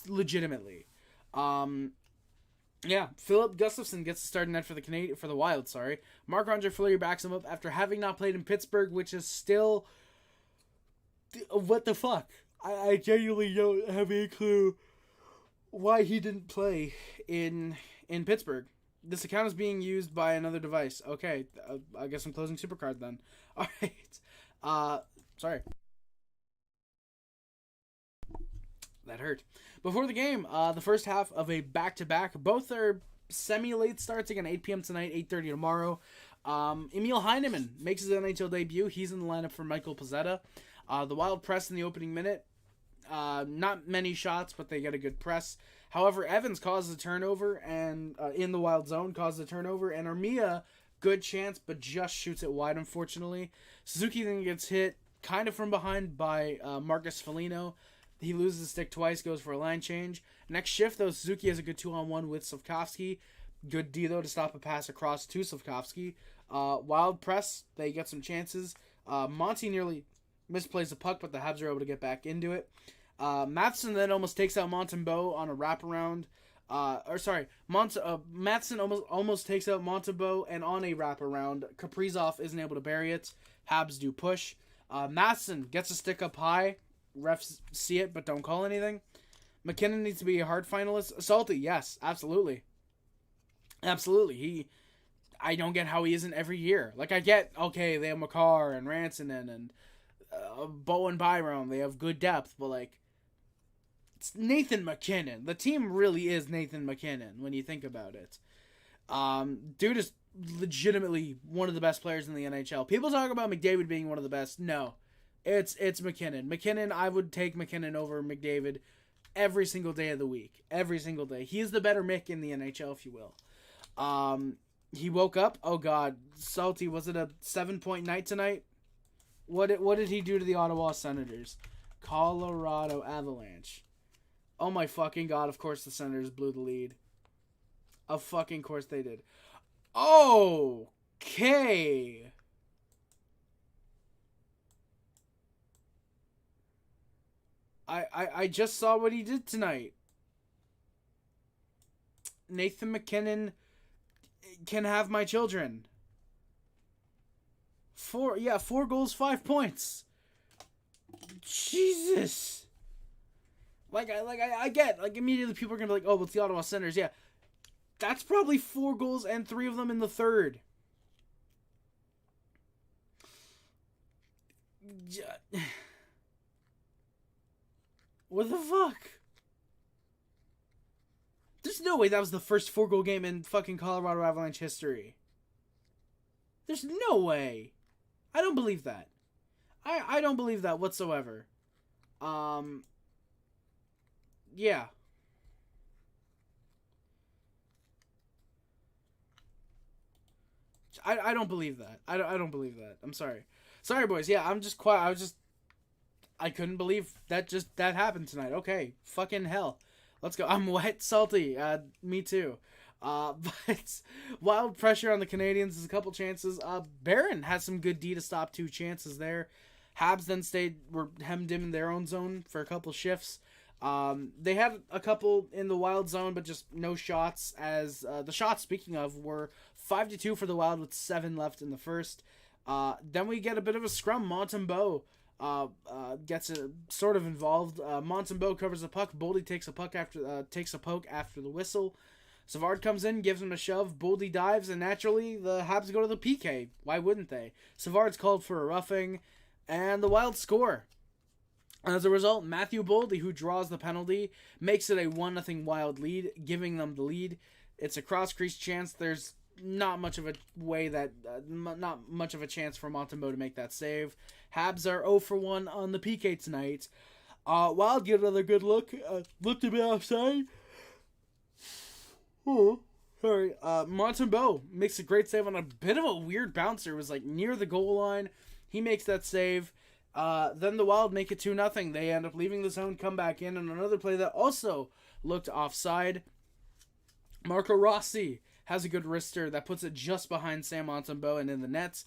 legitimately. Yeah, Philip Gustafsson gets to start net for the Wild. Marc-Andre Fleury backs him up after having not played in Pittsburgh, which is still, what the fuck? I genuinely don't have any clue why he didn't play in Pittsburgh. This account is being used by another device. Okay, I guess I'm closing Supercard then. All right. Sorry. That hurt. Before the game, the first half of a back-to-back. Both are semi-late starts, again, 8 p.m. tonight, 8:30 tomorrow. Emil Heineman makes his NHL debut. He's in the lineup for Michael Pezzetta. The Wild press in the opening minute. Not many shots, but they get a good press. However, Evans causes a turnover, and in the Wild zone causes a turnover, and Armia, good chance, but just shoots it wide, unfortunately. Suzuki then gets hit kind of from behind by Marcus Foligno. He loses the stick twice, goes for a line change. Next shift, though, Suzuki has a good 2-on-1 with Slafkovsky. Good D, though, to stop a pass across to Slafkovsky. Wild press, they get some chances. Monty nearly misplays the puck, but the Habs are able to get back into it. Matheson then almost takes out Montembeault on a wraparound. Matheson almost takes out Montembeault, and on a wraparound, Kaprizov isn't able to bury it. Habs do push. Matheson gets a stick up high. Refs see it, but don't call anything. McKinnon needs to be a hard finalist. Salty, yes, absolutely. Absolutely. I don't get how he isn't every year. Like, I get, okay, they have Makar and Ransonen and Bo and Byron. They have good depth, but, like, it's Nathan McKinnon. The team really is Nathan McKinnon when you think about it. Dude is legitimately one of the best players in the NHL. People talk about McDavid being one of the best. No, it's McKinnon. McKinnon, I would take McKinnon over McDavid every single day of the week. Every single day. He is the better Mick in the NHL, if you will. He woke up. Oh, God. Salty, was it a 7-point night tonight? What did he do to the Ottawa Senators? Colorado Avalanche. Oh, my fucking God. Of course the Senators blew the lead. Of fucking course they did. Okay. I just saw what he did tonight. Nathan McKinnon can have my children. 4 goals, 5 points. Jesus. I get, immediately people are gonna be like, oh, but it's the Ottawa Senators. Yeah, that's probably 4 goals and 3 of them in the third. What the fuck? There's no way that was the first 4-goal game in fucking Colorado Avalanche history. There's no way. I don't believe that. I don't believe that whatsoever. Yeah. I don't believe that. I don't believe that. I'm sorry. Sorry, boys. Yeah, I'm just quiet. I couldn't believe that happened tonight. Okay. Fucking hell. Let's go. I'm wet, salty. Me too. But wild pressure on the Canadiens. There's a couple chances. Barron has some good D to stop 2 chances there. Habs then were hemmed in their own zone for a couple shifts. They had a couple in the Wild zone, but just no shots. As the shots, speaking of, were 5-2 for the Wild with 7 left in the first. Then we get a bit of a scrum. Montembeault gets sort of involved. Montembeault covers the puck. Boldy takes a poke after the whistle. Savard comes in, gives him a shove. Boldy dives, and naturally the Habs go to the PK. Why wouldn't they? Savard's called for a roughing, and the Wild score. As a result, Matthew Boldy, who draws the penalty, makes it a 1-0 Wild lead, giving them the lead. It's a cross-crease chance. There's not much of a chance for Montembeault to make that save. Habs are 0-for-1 on the PK tonight. Wild get another good look. Looked to be offside. Oh, sorry. Montembeault makes a great save on a bit of a weird bouncer. It was near the goal line. He makes that save. Then the Wild make it 2-0. They end up leaving the zone, come back in, and another play that also looked offside. Marco Rossi has a good wrister that puts it just behind Sam Montembeault and in the nets.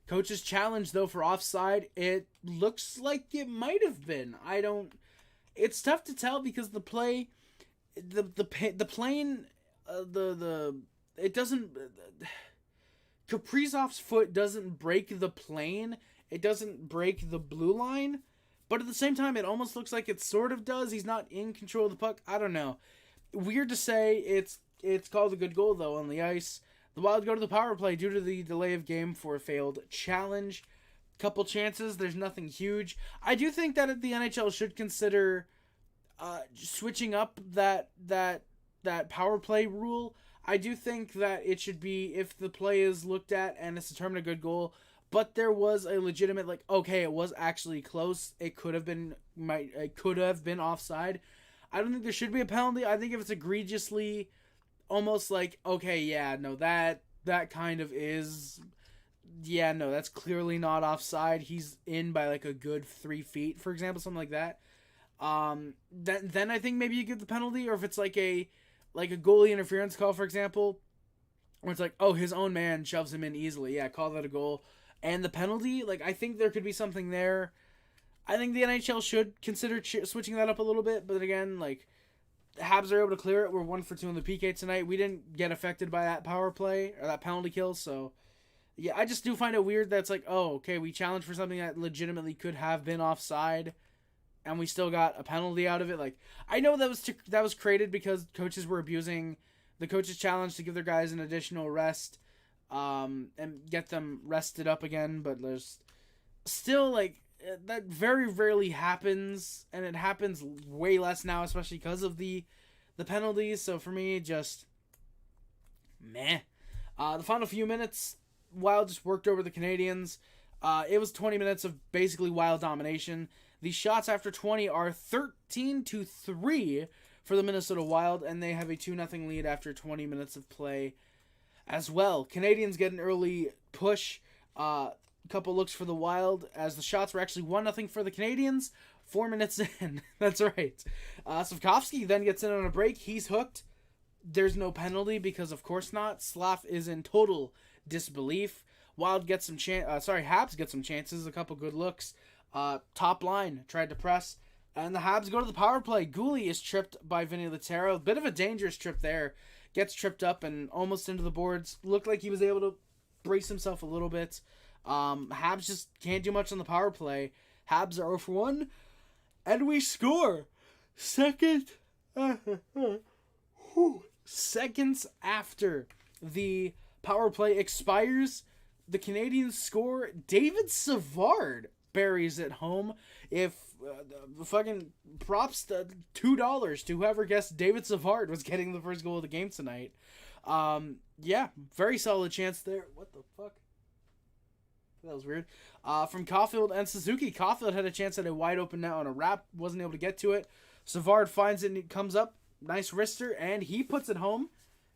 Coach's challenge, though, for offside, it looks like it might have been. It's tough to tell because the play, the plane, it doesn't, Kaprizov's foot doesn't break the plane. It doesn't break the blue line. But at the same time, it almost looks like it sort of does. He's not in control of the puck. I don't know. Weird to say. It's called a good goal, though, on the ice. The Wild go to the power play due to the delay of game for a failed challenge. Couple chances. There's nothing huge. I do think that the NHL should consider switching up that power play rule. I do think that it should be, if the play is looked at and it's determined a good goal, but there was a legitimate, okay, it was actually close. It could have been offside. I don't think there should be a penalty. I think if it's egregiously almost okay, yeah, no, that kind of is, yeah, no, that's clearly not offside. He's in by a good 3 feet, for example, something like that. Then I think maybe you give the penalty, or if it's a goalie interference call, for example, where it's his own man shoves him in easily. Yeah, call that a goal. And the penalty, I think there could be something there. I think the NHL should consider switching that up a little bit. But again, the Habs are able to clear it. We're 1-for-2 in the PK tonight. We didn't get affected by that power play or that penalty kill. So, yeah, I just do find it weird that's okay, we challenged for something that legitimately could have been offside, and we still got a penalty out of it. I know that was created because coaches were abusing the coaches' challenge to give their guys an additional rest, and get them rested up again. But there's still that very rarely happens, and it happens way less now, especially because of the penalties. So for me, just meh. The final few minutes, Wild just worked over the Canadiens. It was 20 minutes of basically Wild domination. The shots after 20 are 13-3 for the Minnesota Wild, and they have a 2-0 lead after 20 minutes of play as well. Canadiens get an early push. Couple looks for the Wild as the shots were actually 1-0 for the Canadiens 4 minutes in. That's right. Slafkovsky then gets in on a break. He's hooked. There's no penalty because of course not. Slaf is in total disbelief. Wild gets some Habs get some chances, a couple good looks. Top line tried to press, and the Habs go to the power play. Gouli is tripped by Vinny Laterra. Bit of a dangerous trip there. Gets tripped up and almost into the boards. Looked like he was able to brace himself a little bit. Habs just can't do much on the power play. Habs are 0 for 1, and we score. Seconds after the power play expires, the Canadiens score. David Savard buries it home. If fucking props to $2 to whoever guessed David Savard was getting the first goal of the game tonight. Yeah, very solid chance there. What the fuck? That was weird. From Caulfield and Suzuki. Caulfield had a chance at a wide open net on a wrap. Wasn't able to get to it. Savard finds it and it comes up. Nice wrister. And he puts it home.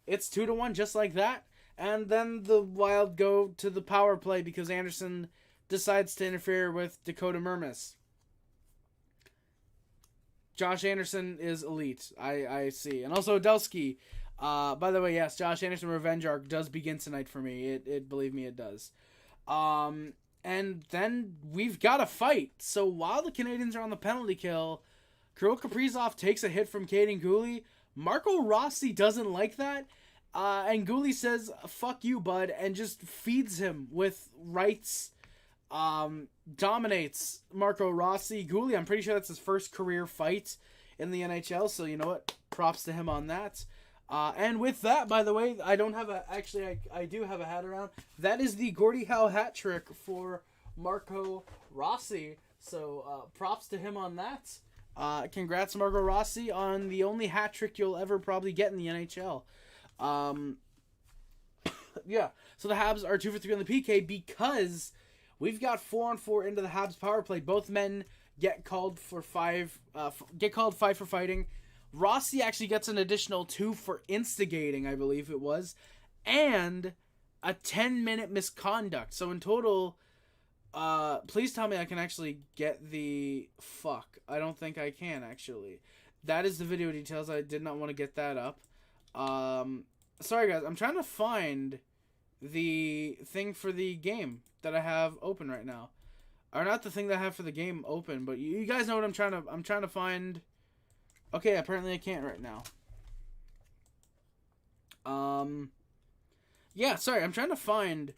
It's 2-1 just like that. And then the Wild go to the power play because Anderson decides to interfere with Dakota Mermis. Josh Anderson is elite. I see. And also Delsky. By the way, yes, Josh Anderson Revenge Arc does begin tonight for me. It believe me, it does. And then we've got a fight. So while the Canadiens are on the penalty kill, Kirill Kaprizov takes a hit from Caden Gouli. Marco Rossi doesn't like that. And Gouli says, fuck you, bud, and just feeds him with rights. Dominates Marco Rossi. Gouli, I'm pretty sure that's his first career fight in the NHL, so you know what? Props to him on that. And with that, by the way, I don't have I do have a hat around. That is the Gordie Howe hat trick for Marco Rossi. So, props to him on that. Congrats, Marco Rossi, on the only hat trick you'll ever probably get in the NHL. Yeah, so the Habs are 2 for 3 on the PK because we've got 4-on-4 into the Habs power play. Both men get called for 5 for fighting. Rossi actually gets an additional 2 for instigating, I believe it was, and a 10-minute misconduct. So in total, please tell me I can actually get the... Fuck, I don't think I can, actually. That is the video details. I did not want to get that up. Sorry, guys. I'm trying to find the thing for the game that I have open right now. Or not the thing that I have for the game open, but you guys know what I'm trying to find... Okay, apparently I can't right now. Yeah, sorry, I'm trying to find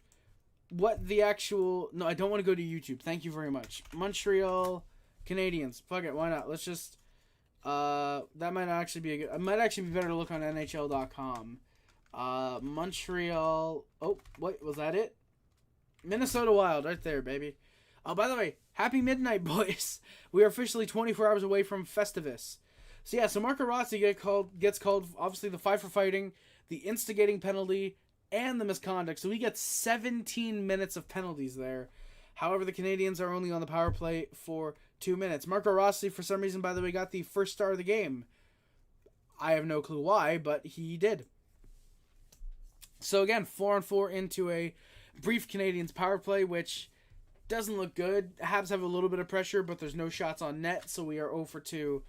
what the actual... No, I don't want to go to YouTube. Thank you very much. Montreal Canadiens. Fuck it, why not? Let's just... that might actually be a good... It might actually be better to look on NHL.com. Montreal... Oh, wait, was that it? Minnesota Wild, right there, baby. Oh, by the way, happy midnight, boys. We are officially 24 hours away from Festivus. So yeah, so Marco Rossi gets called, obviously, the 5 for fighting, the instigating penalty, and the misconduct. So we get 17 minutes of penalties there. However, the Canadiens are only on the power play for 2 minutes. Marco Rossi, for some reason, by the way, got the first star of the game. I have no clue why, but he did. So again, 4-on-4 into a brief Canadiens power play, which doesn't look good. Habs have a little bit of pressure, but there's no shots on net, so we are 0 for 2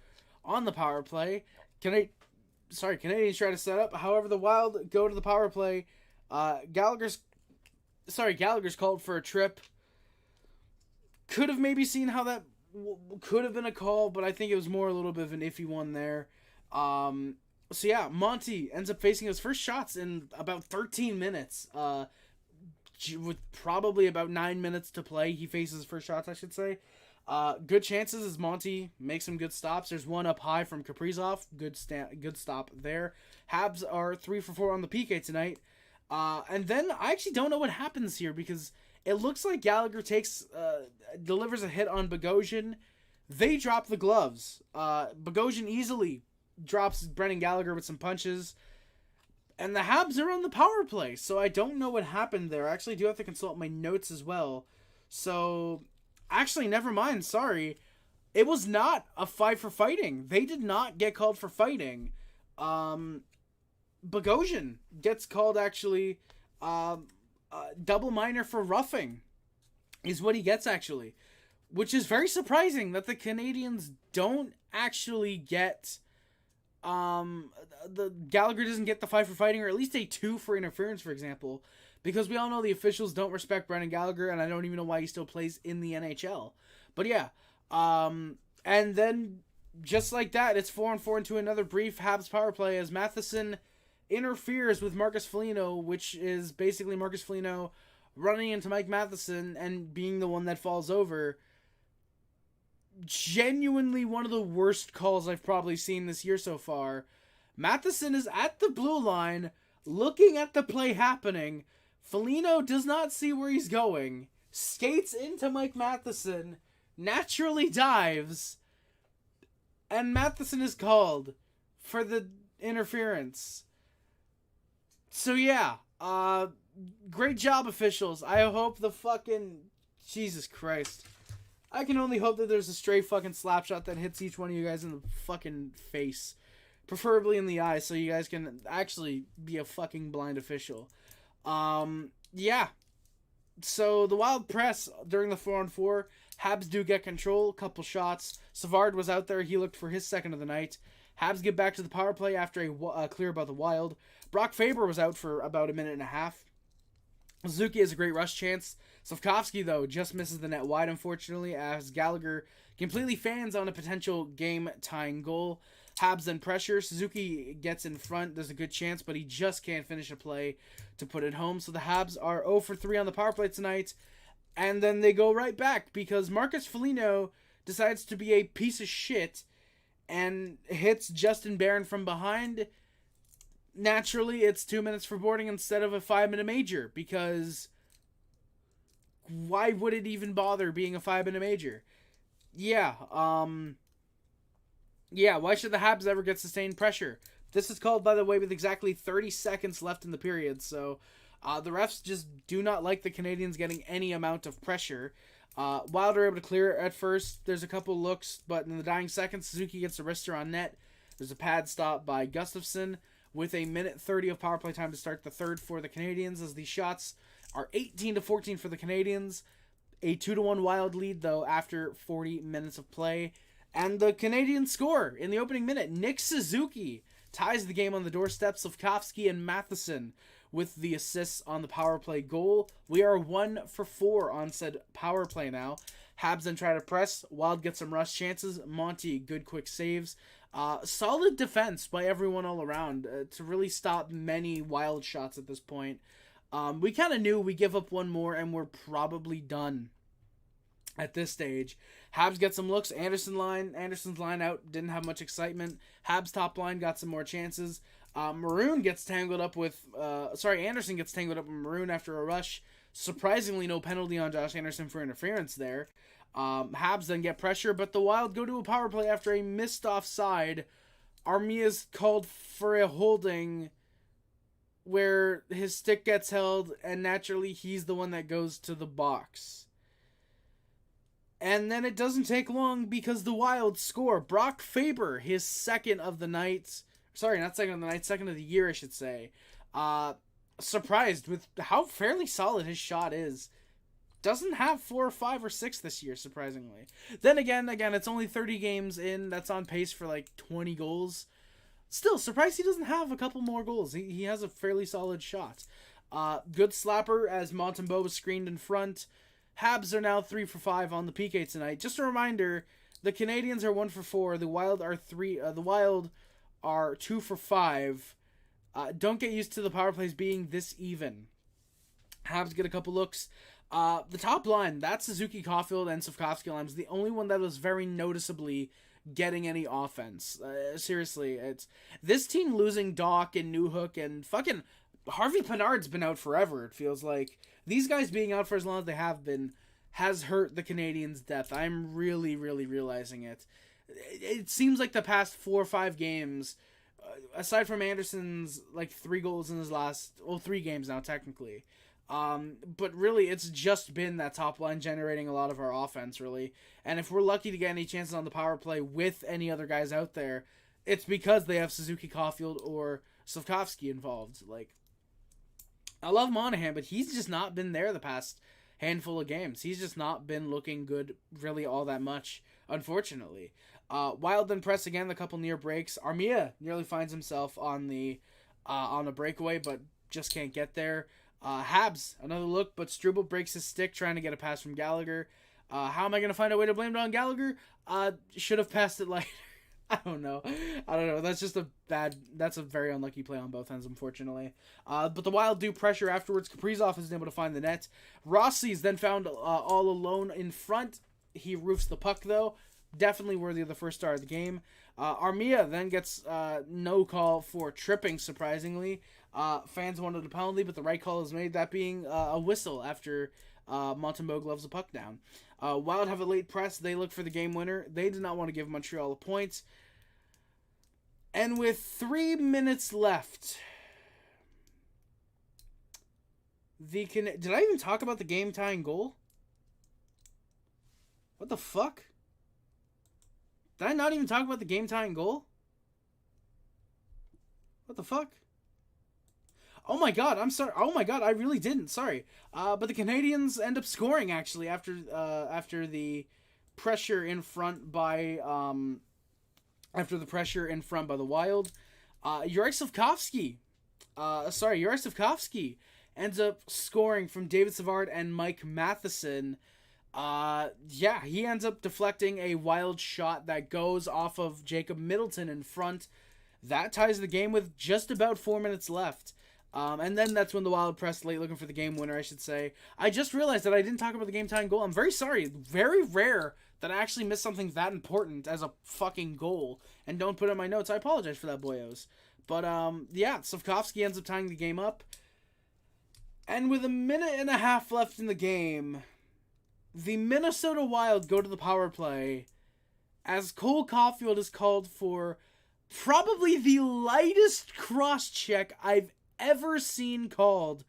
on the power play. Canadiens try to set up. However, the Wild go to the power play. Gallagher's called for a trip. Could have maybe seen how that could have been a call, but I think it was more a little bit of an iffy one there. So yeah, Monty ends up facing his first shots in about 13 minutes. With probably about 9 minutes to play, he faces his first shots, I should say. Good chances as Monty makes some good stops. There's one up high from Kaprizov. Good stop there. Habs are 3 for 4 on the PK tonight. And then I actually don't know what happens here because it looks like Gallagher delivers a hit on Bogosian. They drop the gloves. Bogosian easily drops Brendan Gallagher with some punches. And the Habs are on the power play, so I don't know what happened there. I actually do have to consult my notes as well. So, actually, never mind. Sorry. It was not a fight for fighting. They did not get called for fighting. Bogosian gets called, actually, double minor for roughing. Is what he gets, actually. Which is very surprising that the Canadiens don't actually get... the Gallagher doesn't get the 5 for fighting, or at least a 2 for interference, for example, because we all know the officials don't respect Brendan Gallagher, and I don't even know why he still plays in the NHL. But yeah, and then just like that, it's 4-4 into another brief Habs power play as Matheson interferes with Marcus Foligno, which is basically Marcus Foligno running into Mike Matheson and being the one that falls over. Genuinely one of the worst calls I've probably seen this year so far. Matheson is at the blue line, looking at the play happening. Foligno does not see where he's going, skates into Mike Matheson, naturally dives, and Matheson is called for the interference. So yeah, great job, officials. I hope the fucking... Jesus Christ. I can only hope that there's a stray fucking slap shot that hits each one of you guys in the fucking face. Preferably in the eye, so you guys can actually be a fucking blind official. Yeah. So, the Wild press during the 4-on-4. Habs do get control, couple shots. Savard was out there, he looked for his second of the night. Habs get back to the power play after a clear by the Wild. Brock Faber was out for about a minute and a half. Suzuki has a great rush chance. Slafkovsky, though, just misses the net wide, unfortunately, as Gallagher completely fans on a potential game-tying goal. Habs then pressure. Suzuki gets in front. There's a good chance, but he just can't finish a play to put it home. So the Habs are 0 for 3 on the power play tonight, and then they go right back because Marcus Foligno decides to be a piece of shit and hits Justin Barron from behind. Naturally, it's 2 minutes for boarding instead of a 5-minute major, because why would it even bother being a 5-minute major? Yeah, why should the Habs ever get sustained pressure? This is called, by the way, with exactly 30 seconds left in the period, so the refs just do not like the Canadiens getting any amount of pressure. Wild are able to clear it at first. There's a couple looks, but in the dying seconds, Suzuki gets a wrister on net. There's a pad stop by Gustafsson, with a minute 30 of power play time to start the third for the Canadiens, as these shots are 18-14 for the Canadiens. A 2-1 Wild lead, though, after 40 minutes of play. And the Canadiens score in the opening minute. Nick Suzuki ties the game on the doorsteps of Slafkovsky and Matheson with the assists on the power play goal. We are 1 for 4 on said power play now. Habs then try to press. Wild gets some rush chances. Monty, good quick saves. Solid defense by everyone all around to really stop many Wild shots at this point. We kind of knew we give up one more and we're probably done at this stage. Habs get some looks. Anderson's line out didn't have much excitement. Habs top line got some more chances. Anderson gets tangled up with Maroon after a rush. Surprisingly, no penalty on Josh Anderson for interference there. Habs then get pressure, but the Wild go to a power play after a missed offside. Armia's called for a holding where his stick gets held, and naturally he's the one that goes to the box. And then it doesn't take long because the Wild score. Brock Faber, his second of the night. Sorry, not second of the night, second of the year, I should say. Surprised with how fairly solid his shot is. Doesn't have 4 or 5 or 6 this year, surprisingly. Then again, it's only 30 games in. That's on pace for like 20 goals. Still, surprised he doesn't have a couple more goals. He has a fairly solid shot. Good slapper as Montembeault was screened in front. Habs are now 3 for 5 on the PK tonight. Just a reminder, the Canadiens are 1 for 4. The Wild are 2 for 5. Don't get used to the power plays being this even. Habs get a couple looks. The top line, that's Suzuki, Caulfield, and Slafkovsky line, was the only one that was very noticeably getting any offense. Seriously, it's this team losing Doc and Newhook and fucking Harvey Pinard's been out forever, it feels like. These guys being out for as long as they have been has hurt the Canadiens' depth. I'm really, really realizing it. It seems like the past 4 or 5 games, aside from Anderson's like 3 goals in his last 3 games now technically. But really, it's just been that top line generating a lot of our offense, really. And if we're lucky to get any chances on the power play with any other guys out there, it's because they have Suzuki, Caulfield, or Slafkovsky involved. Like, I love Monahan, but he's just not been there the past handful of games. He's just not been looking good really all that much, unfortunately. Wild then press again, a couple near breaks. Armia nearly finds himself on the breakaway, but just can't get there. Habs, another look, but Struble breaks his stick trying to get a pass from Gallagher. How am I going to find a way to blame it on Gallagher? Should have passed it later. I don't know. That's just that's a very unlucky play on both ends, unfortunately. But the Wild do pressure afterwards. Kaprizov isn't able to find the net. Rossi's then found all alone in front. He roofs the puck, though. Definitely worthy of the first star of the game. Armia then gets no call for tripping, surprisingly. Fans wanted a penalty, but the right call is made, that being a whistle after Montembeault gloves the puck down. Wild have a late press. They look for the game winner. They did not want to give Montreal a point. And with 3 minutes left, did I even talk about the game-tying goal? What the fuck? Did I not even talk about the game-tying goal? What the fuck? Oh my god, I'm sorry. Oh my god, I really didn't. Sorry. But the Canadiens end up scoring, actually, after the pressure in front by the Wild. Juraj Slafkovsky ends up scoring from David Savard and Mike Matheson. He ends up deflecting a Wild shot that goes off of Jacob Middleton in front. That ties the game with just about 4 minutes left. And then that's when the Wild pressed late, looking for the game winner, I should say. I just realized that I didn't talk about the game-tying goal. I'm very sorry. Very rare that I actually missed something that important as a fucking goal and don't put it in my notes. I apologize for that, boyos. But, Slafkovsky ends up tying the game up. And with 1.5 minutes left in the game, the Minnesota Wild go to the power play as Cole Caulfield is called for probably the lightest cross-check I've ever seen called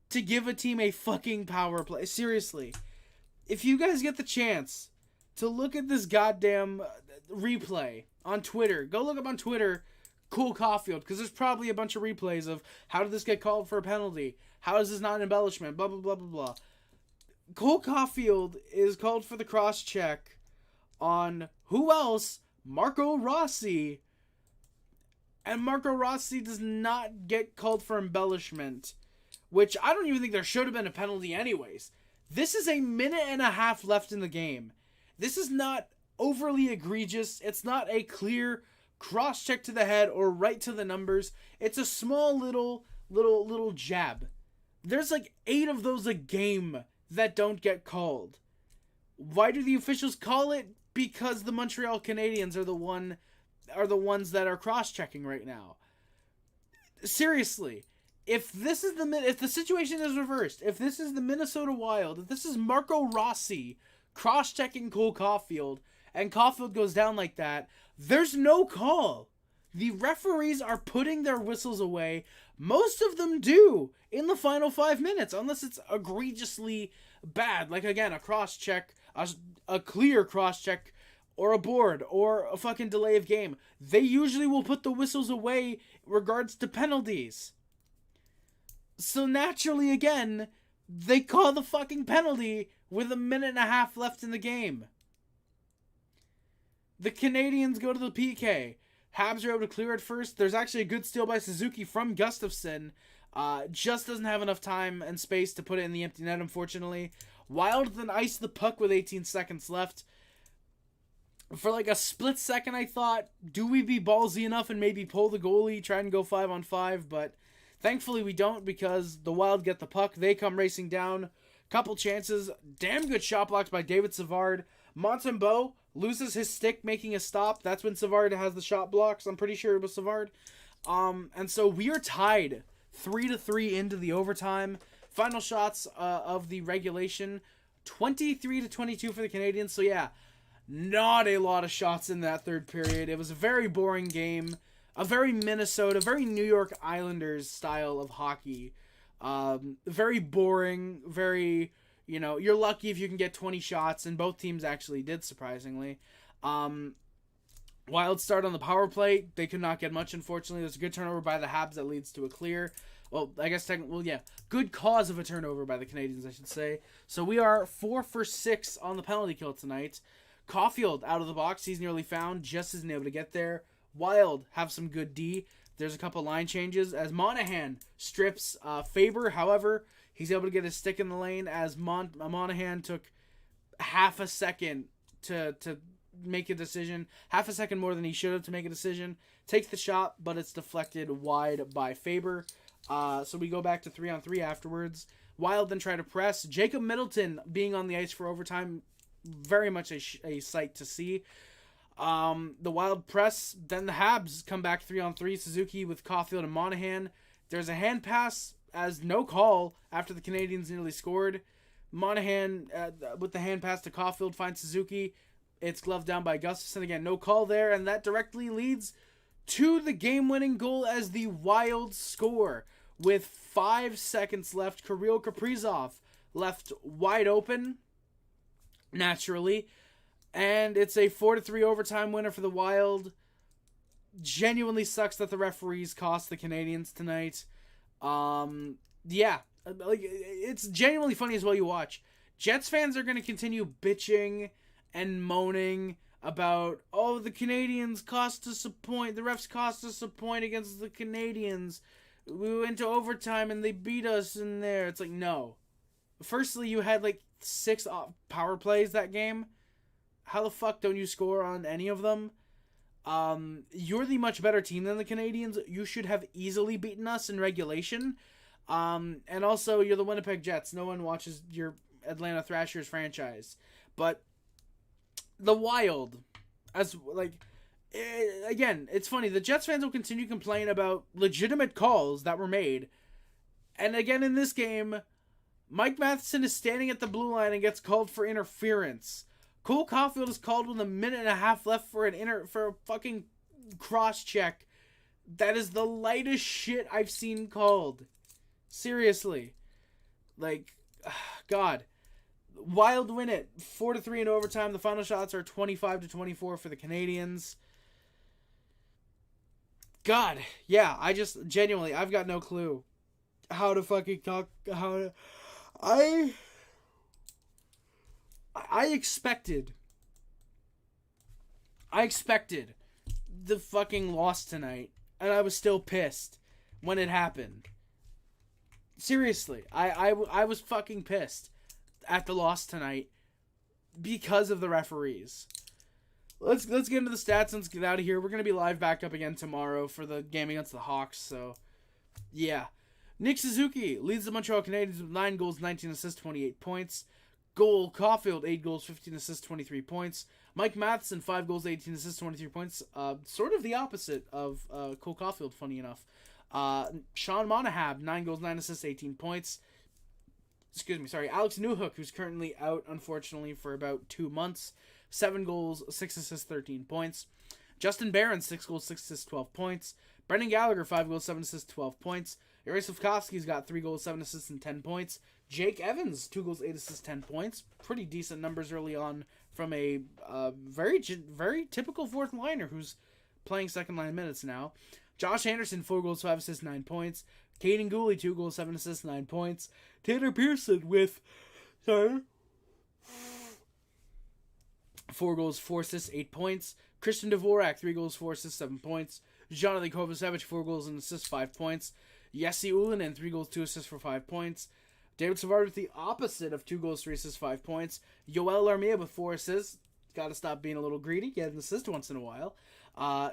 to give a team a fucking power play. Seriously, if you guys get the chance to look at this goddamn replay on Twitter, go look up on Twitter Cole Caulfield, because there's probably a bunch of replays of how did this get called for a penalty, how is this not an embellishment, blah blah blah blah blah. Cole Caulfield is called for the cross check on who else? Marco Rossi. And Marco Rossi does not get called for embellishment, which I don't even think there should have been a penalty anyways. This is 1.5 minutes left in the game. This is not overly egregious. It's not a clear cross-check to the head or right to the numbers. It's a small little jab. There's like 8 of those a game that don't get called. Why do the officials call it? Because the Montreal Canadiens are the ones that are cross-checking right now. Seriously, if the situation is reversed, if this is the Minnesota Wild, if this is Marco Rossi cross-checking Cole Caulfield, and Caulfield goes down like that, there's no call. The referees are putting their whistles away. Most of them do in the final 5 minutes, unless it's egregiously bad. Like, again, a cross-check, a clear cross-check, or a board, or a fucking delay of game. They usually will put the whistles away regards to penalties. So naturally, again, they call the fucking penalty with 1.5 minutes left in the game. The Canadiens go to the PK. Habs are able to clear it first. There's actually a good steal by Suzuki from Gustafsson. Just doesn't have enough time and space to put it in the empty net, unfortunately. Wild then ice the puck with 18 seconds left. For like a split second, I thought, do we be ballsy enough and maybe pull the goalie, try and go 5-on-5? But thankfully we don't, because the Wild get the puck. They come racing down. Couple chances. Damn good shot blocks by David Savard. Montembeault loses his stick, making a stop. That's when Savard has the shot blocks. I'm pretty sure it was Savard. And so we are tied 3-3 into the overtime. Final shots of the regulation, 23-22 for the Canadiens. So yeah, not a lot of shots in that third period. It was a very boring game. a very Minnesota, very New York Islanders style of hockey. Very boring, very, you're lucky if you can get 20 shots, and both teams actually did, surprisingly. Wild start on the power play. They could not get much, unfortunately. There's a good turnover by the Habs that leads to a clear. Well, I guess good cause of a turnover by the Canadiens, I should say. So we are 4 for 6 on the penalty kill tonight. Caulfield out of the box. He's nearly found, just isn't able to get there. Wild have some good D. There's a couple line changes as Monahan strips Faber. However, he's able to get his stick in the lane as Monahan took half a second to make a decision. Half a second more than he should have to make a decision. Takes the shot, but it's deflected wide by Faber. So we go back to 3-on-3 afterwards. Wild then try to press. Jacob Middleton being on the ice for overtime, very much a sight to see. The Wild press, then the Habs come back 3-on-3. Suzuki with Caulfield and Monahan. There's a hand pass as no call after the Canadiens nearly scored. Monahan with the hand pass to Caulfield finds Suzuki. It's gloved down by Gustafsson. Again, no call there, and that directly leads to the game-winning goal as the Wild score. With 5 seconds left, Kirill Kaprizov left wide open, naturally. And it's a 4-3 overtime winner for the Wild. Genuinely sucks that the referees cost the Canadiens tonight. It's genuinely funny as well you watch. Jets fans are going to continue bitching and moaning about, the Canadiens cost us a point. The refs cost us a point against the Canadiens. We went to overtime and they beat us in there. It's like, no. Firstly, you had 6 power plays that game. How the fuck don't you score on any of them? You're the much better team than the Canadiens. You should have easily beaten us in regulation. And also, you're the Winnipeg Jets. No one watches your Atlanta Thrashers franchise. But the Wild, again, it's funny. The Jets fans will continue to complain about legitimate calls that were made. And again, in this game, Mike Matheson is standing at the blue line and gets called for interference. Cole Caulfield is called with a minute and a half left for a fucking cross check. That is the lightest shit I've seen called. Seriously. God. Wild win it. 4-3 in overtime. The final shots are 25-24 for the Canadiens. God. Yeah, I've got no clue how to fucking talk. I expected the fucking loss tonight, and I was still pissed when it happened. Seriously, I was fucking pissed at the loss tonight because of the referees. Let's get into the stats and let's get out of here. We're going to be live back up again tomorrow for the game against the Hawks, so yeah. Nick Suzuki leads the Montreal Canadiens with 9 goals, 19 assists, 28 points. Goal, Caulfield, 8 goals, 15 assists, 23 points. Mike Matheson, 5 goals, 18 assists, 23 points. Sort of the opposite of Cole Caulfield, funny enough. Sean Monahan, 9 goals, 9 assists, 18 points. Alex Newhook, who's currently out, unfortunately, for about 2 months. 7 goals, 6 assists, 13 points. Justin Barron, 6 goals, 6 assists, 12 points. Brendan Gallagher, 5 goals, 7 assists, 12 points. Juraj Slafkovsky's got 3 goals, 7 assists, and 10 points. Jake Evans, 2 goals, 8 assists, 10 points. Pretty decent numbers early on from a very typical fourth liner who's playing second line minutes now. Josh Anderson, 4 goals, 5 assists, 9 points. Caden Gooley, 2 goals, 7 assists, 9 points. Tanner Pearson with 4 goals, 4 assists, 8 points. Christian Dvorak, 3 goals, 4 assists, 7 points. Jonathan Kovacevic, 4 goals and assists, 5 points. Jesse Ullinen, 3 goals, 2 assists for 5 points. David Savard with the opposite of 2 goals, 3 assists, 5 points. Yoel Armia with 4 assists. Got to stop being a little greedy. Get an assist once in a while.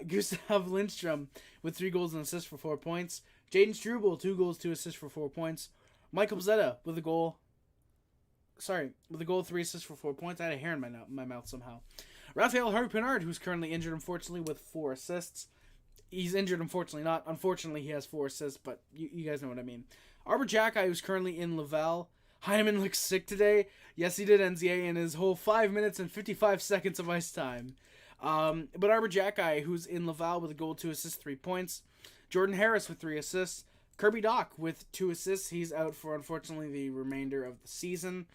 Gustav Lindstrom with 3 goals and assists for 4 points. Jaden Struble, 2 goals, 2 assists for 4 points. Michael Zeta with a goal. 3 assists for 4 points. I had a hair in my mouth somehow. Raphael Harpinard, who's currently injured, unfortunately, with 4 assists. He's injured, unfortunately not. Unfortunately, he has 4 assists, but you guys know what I mean. Arbor Jacki, who's currently in Laval. Hyman looks sick today. Yes, he did NZA in his whole 5 minutes and 55 seconds of ice time. But Arbor Jack Guy, who's in Laval with a goal, 2 assists, 3 points. Jordan Harris with 3 assists. Kirby Doc with 2 assists. He's out for, unfortunately, the remainder of the season.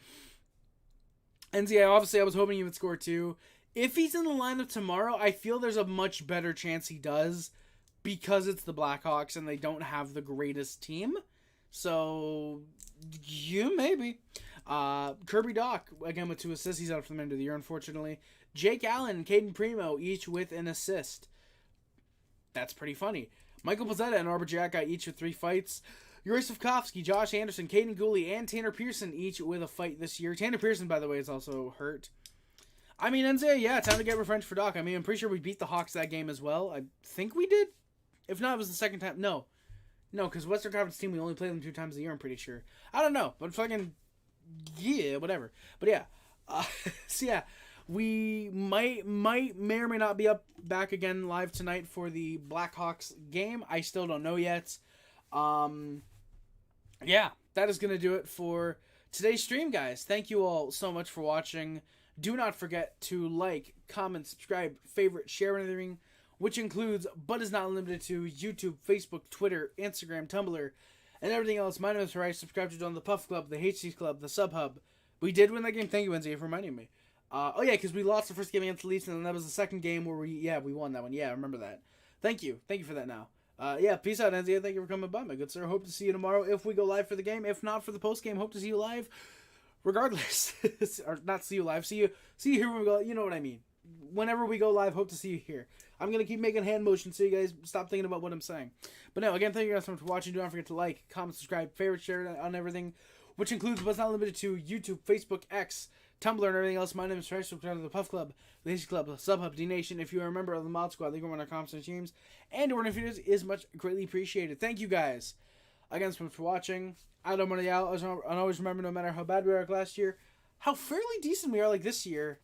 NZA, obviously, I was hoping he would score 2. If he's in the lineup tomorrow, I feel there's a much better chance he does because it's the Blackhawks and they don't have the greatest team. So, yeah, maybe. Kirby Doc, again with 2 assists. He's out for the end of the year, unfortunately. Jake Allen and Caden Primo, each with an assist. That's pretty funny. Michael Pizzetta and Arbor Jack Guy, each with 3 fights. Juraj Slafkovsky, Josh Anderson, Caden Gooley, and Tanner Pearson, each with a fight this year. Tanner Pearson, by the way, is also hurt. I mean, NZA, yeah, time to get revenge for Doc. I mean, I'm pretty sure we beat the Hawks that game as well. I think we did. If not, it was the second time. No, because Western Conference team, we only play them 2 times a year, I'm pretty sure. I don't know, but fucking, yeah, whatever. But yeah, so yeah, we may or may not be back again live tonight for the Blackhawks game. I still don't know yet. Yeah, that is going to do it for today's stream, guys. Thank you all so much for watching. Do not forget to like, comment, subscribe, favorite, share anything, which includes, but is not limited to, YouTube, Facebook, Twitter, Instagram, Tumblr, and everything else. My name is Juraj. Subscribe to the Puff Club, the HC Club, the Sub Hub. We did win that game. Thank you, Wednesday, for reminding me. Oh yeah, because we lost the first game against the Leafs, and then that was the second game where we won that one. Yeah, I remember that. Thank you for that now. Yeah, peace out, NZA. Thank you for coming by, my good sir. Hope to see you tomorrow if we go live for the game. If not, for the post game, hope to see you live. Regardless, or not see you live, see you here when we go. You know what I mean. Whenever we go live, hope to see you here. I'm gonna keep making hand motions so you guys stop thinking about what I'm saying. But no, again, thank you guys so much for watching. Do not forget to like, comment, subscribe, favorite, share on everything, which includes but not limited to YouTube, Facebook, X, Tumblr, and everything else. My name is Fresh. Subscribe to the Puff Club, the HC Club, the Sub Hub, D Nation. If you are a member of the Mod Squad, leave one of our comments and streams, and your videos is much greatly appreciated. Thank you guys again so much for watching. I don't Montreal. I always remember, no matter how bad we were last year, how fairly decent we are like this year.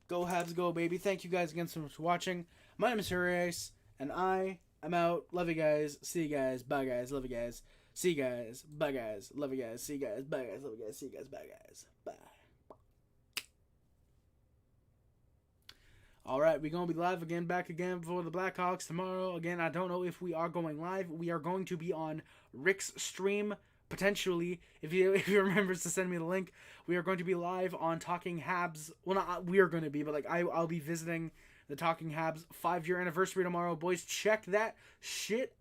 Go Habs, go baby. Thank you guys again so much for watching. My name is Juraj, and I am out. Love you guys. See you guys. Bye guys. Love you guys. See you guys. Bye guys. Love you guys. See you guys. Bye guys. Love you guys. See you guys. Bye guys. Bye. Alright, we're going to be live again, back again for the Blackhawks tomorrow. Again, I don't know if we are going live. We are going to be on Rick's stream, potentially. If he remembers to send me the link, we are going to be live on Talking Habs. Well, not we are going to be, but like I'll be visiting the Talking Habs 5-year anniversary tomorrow. Boys, check that shit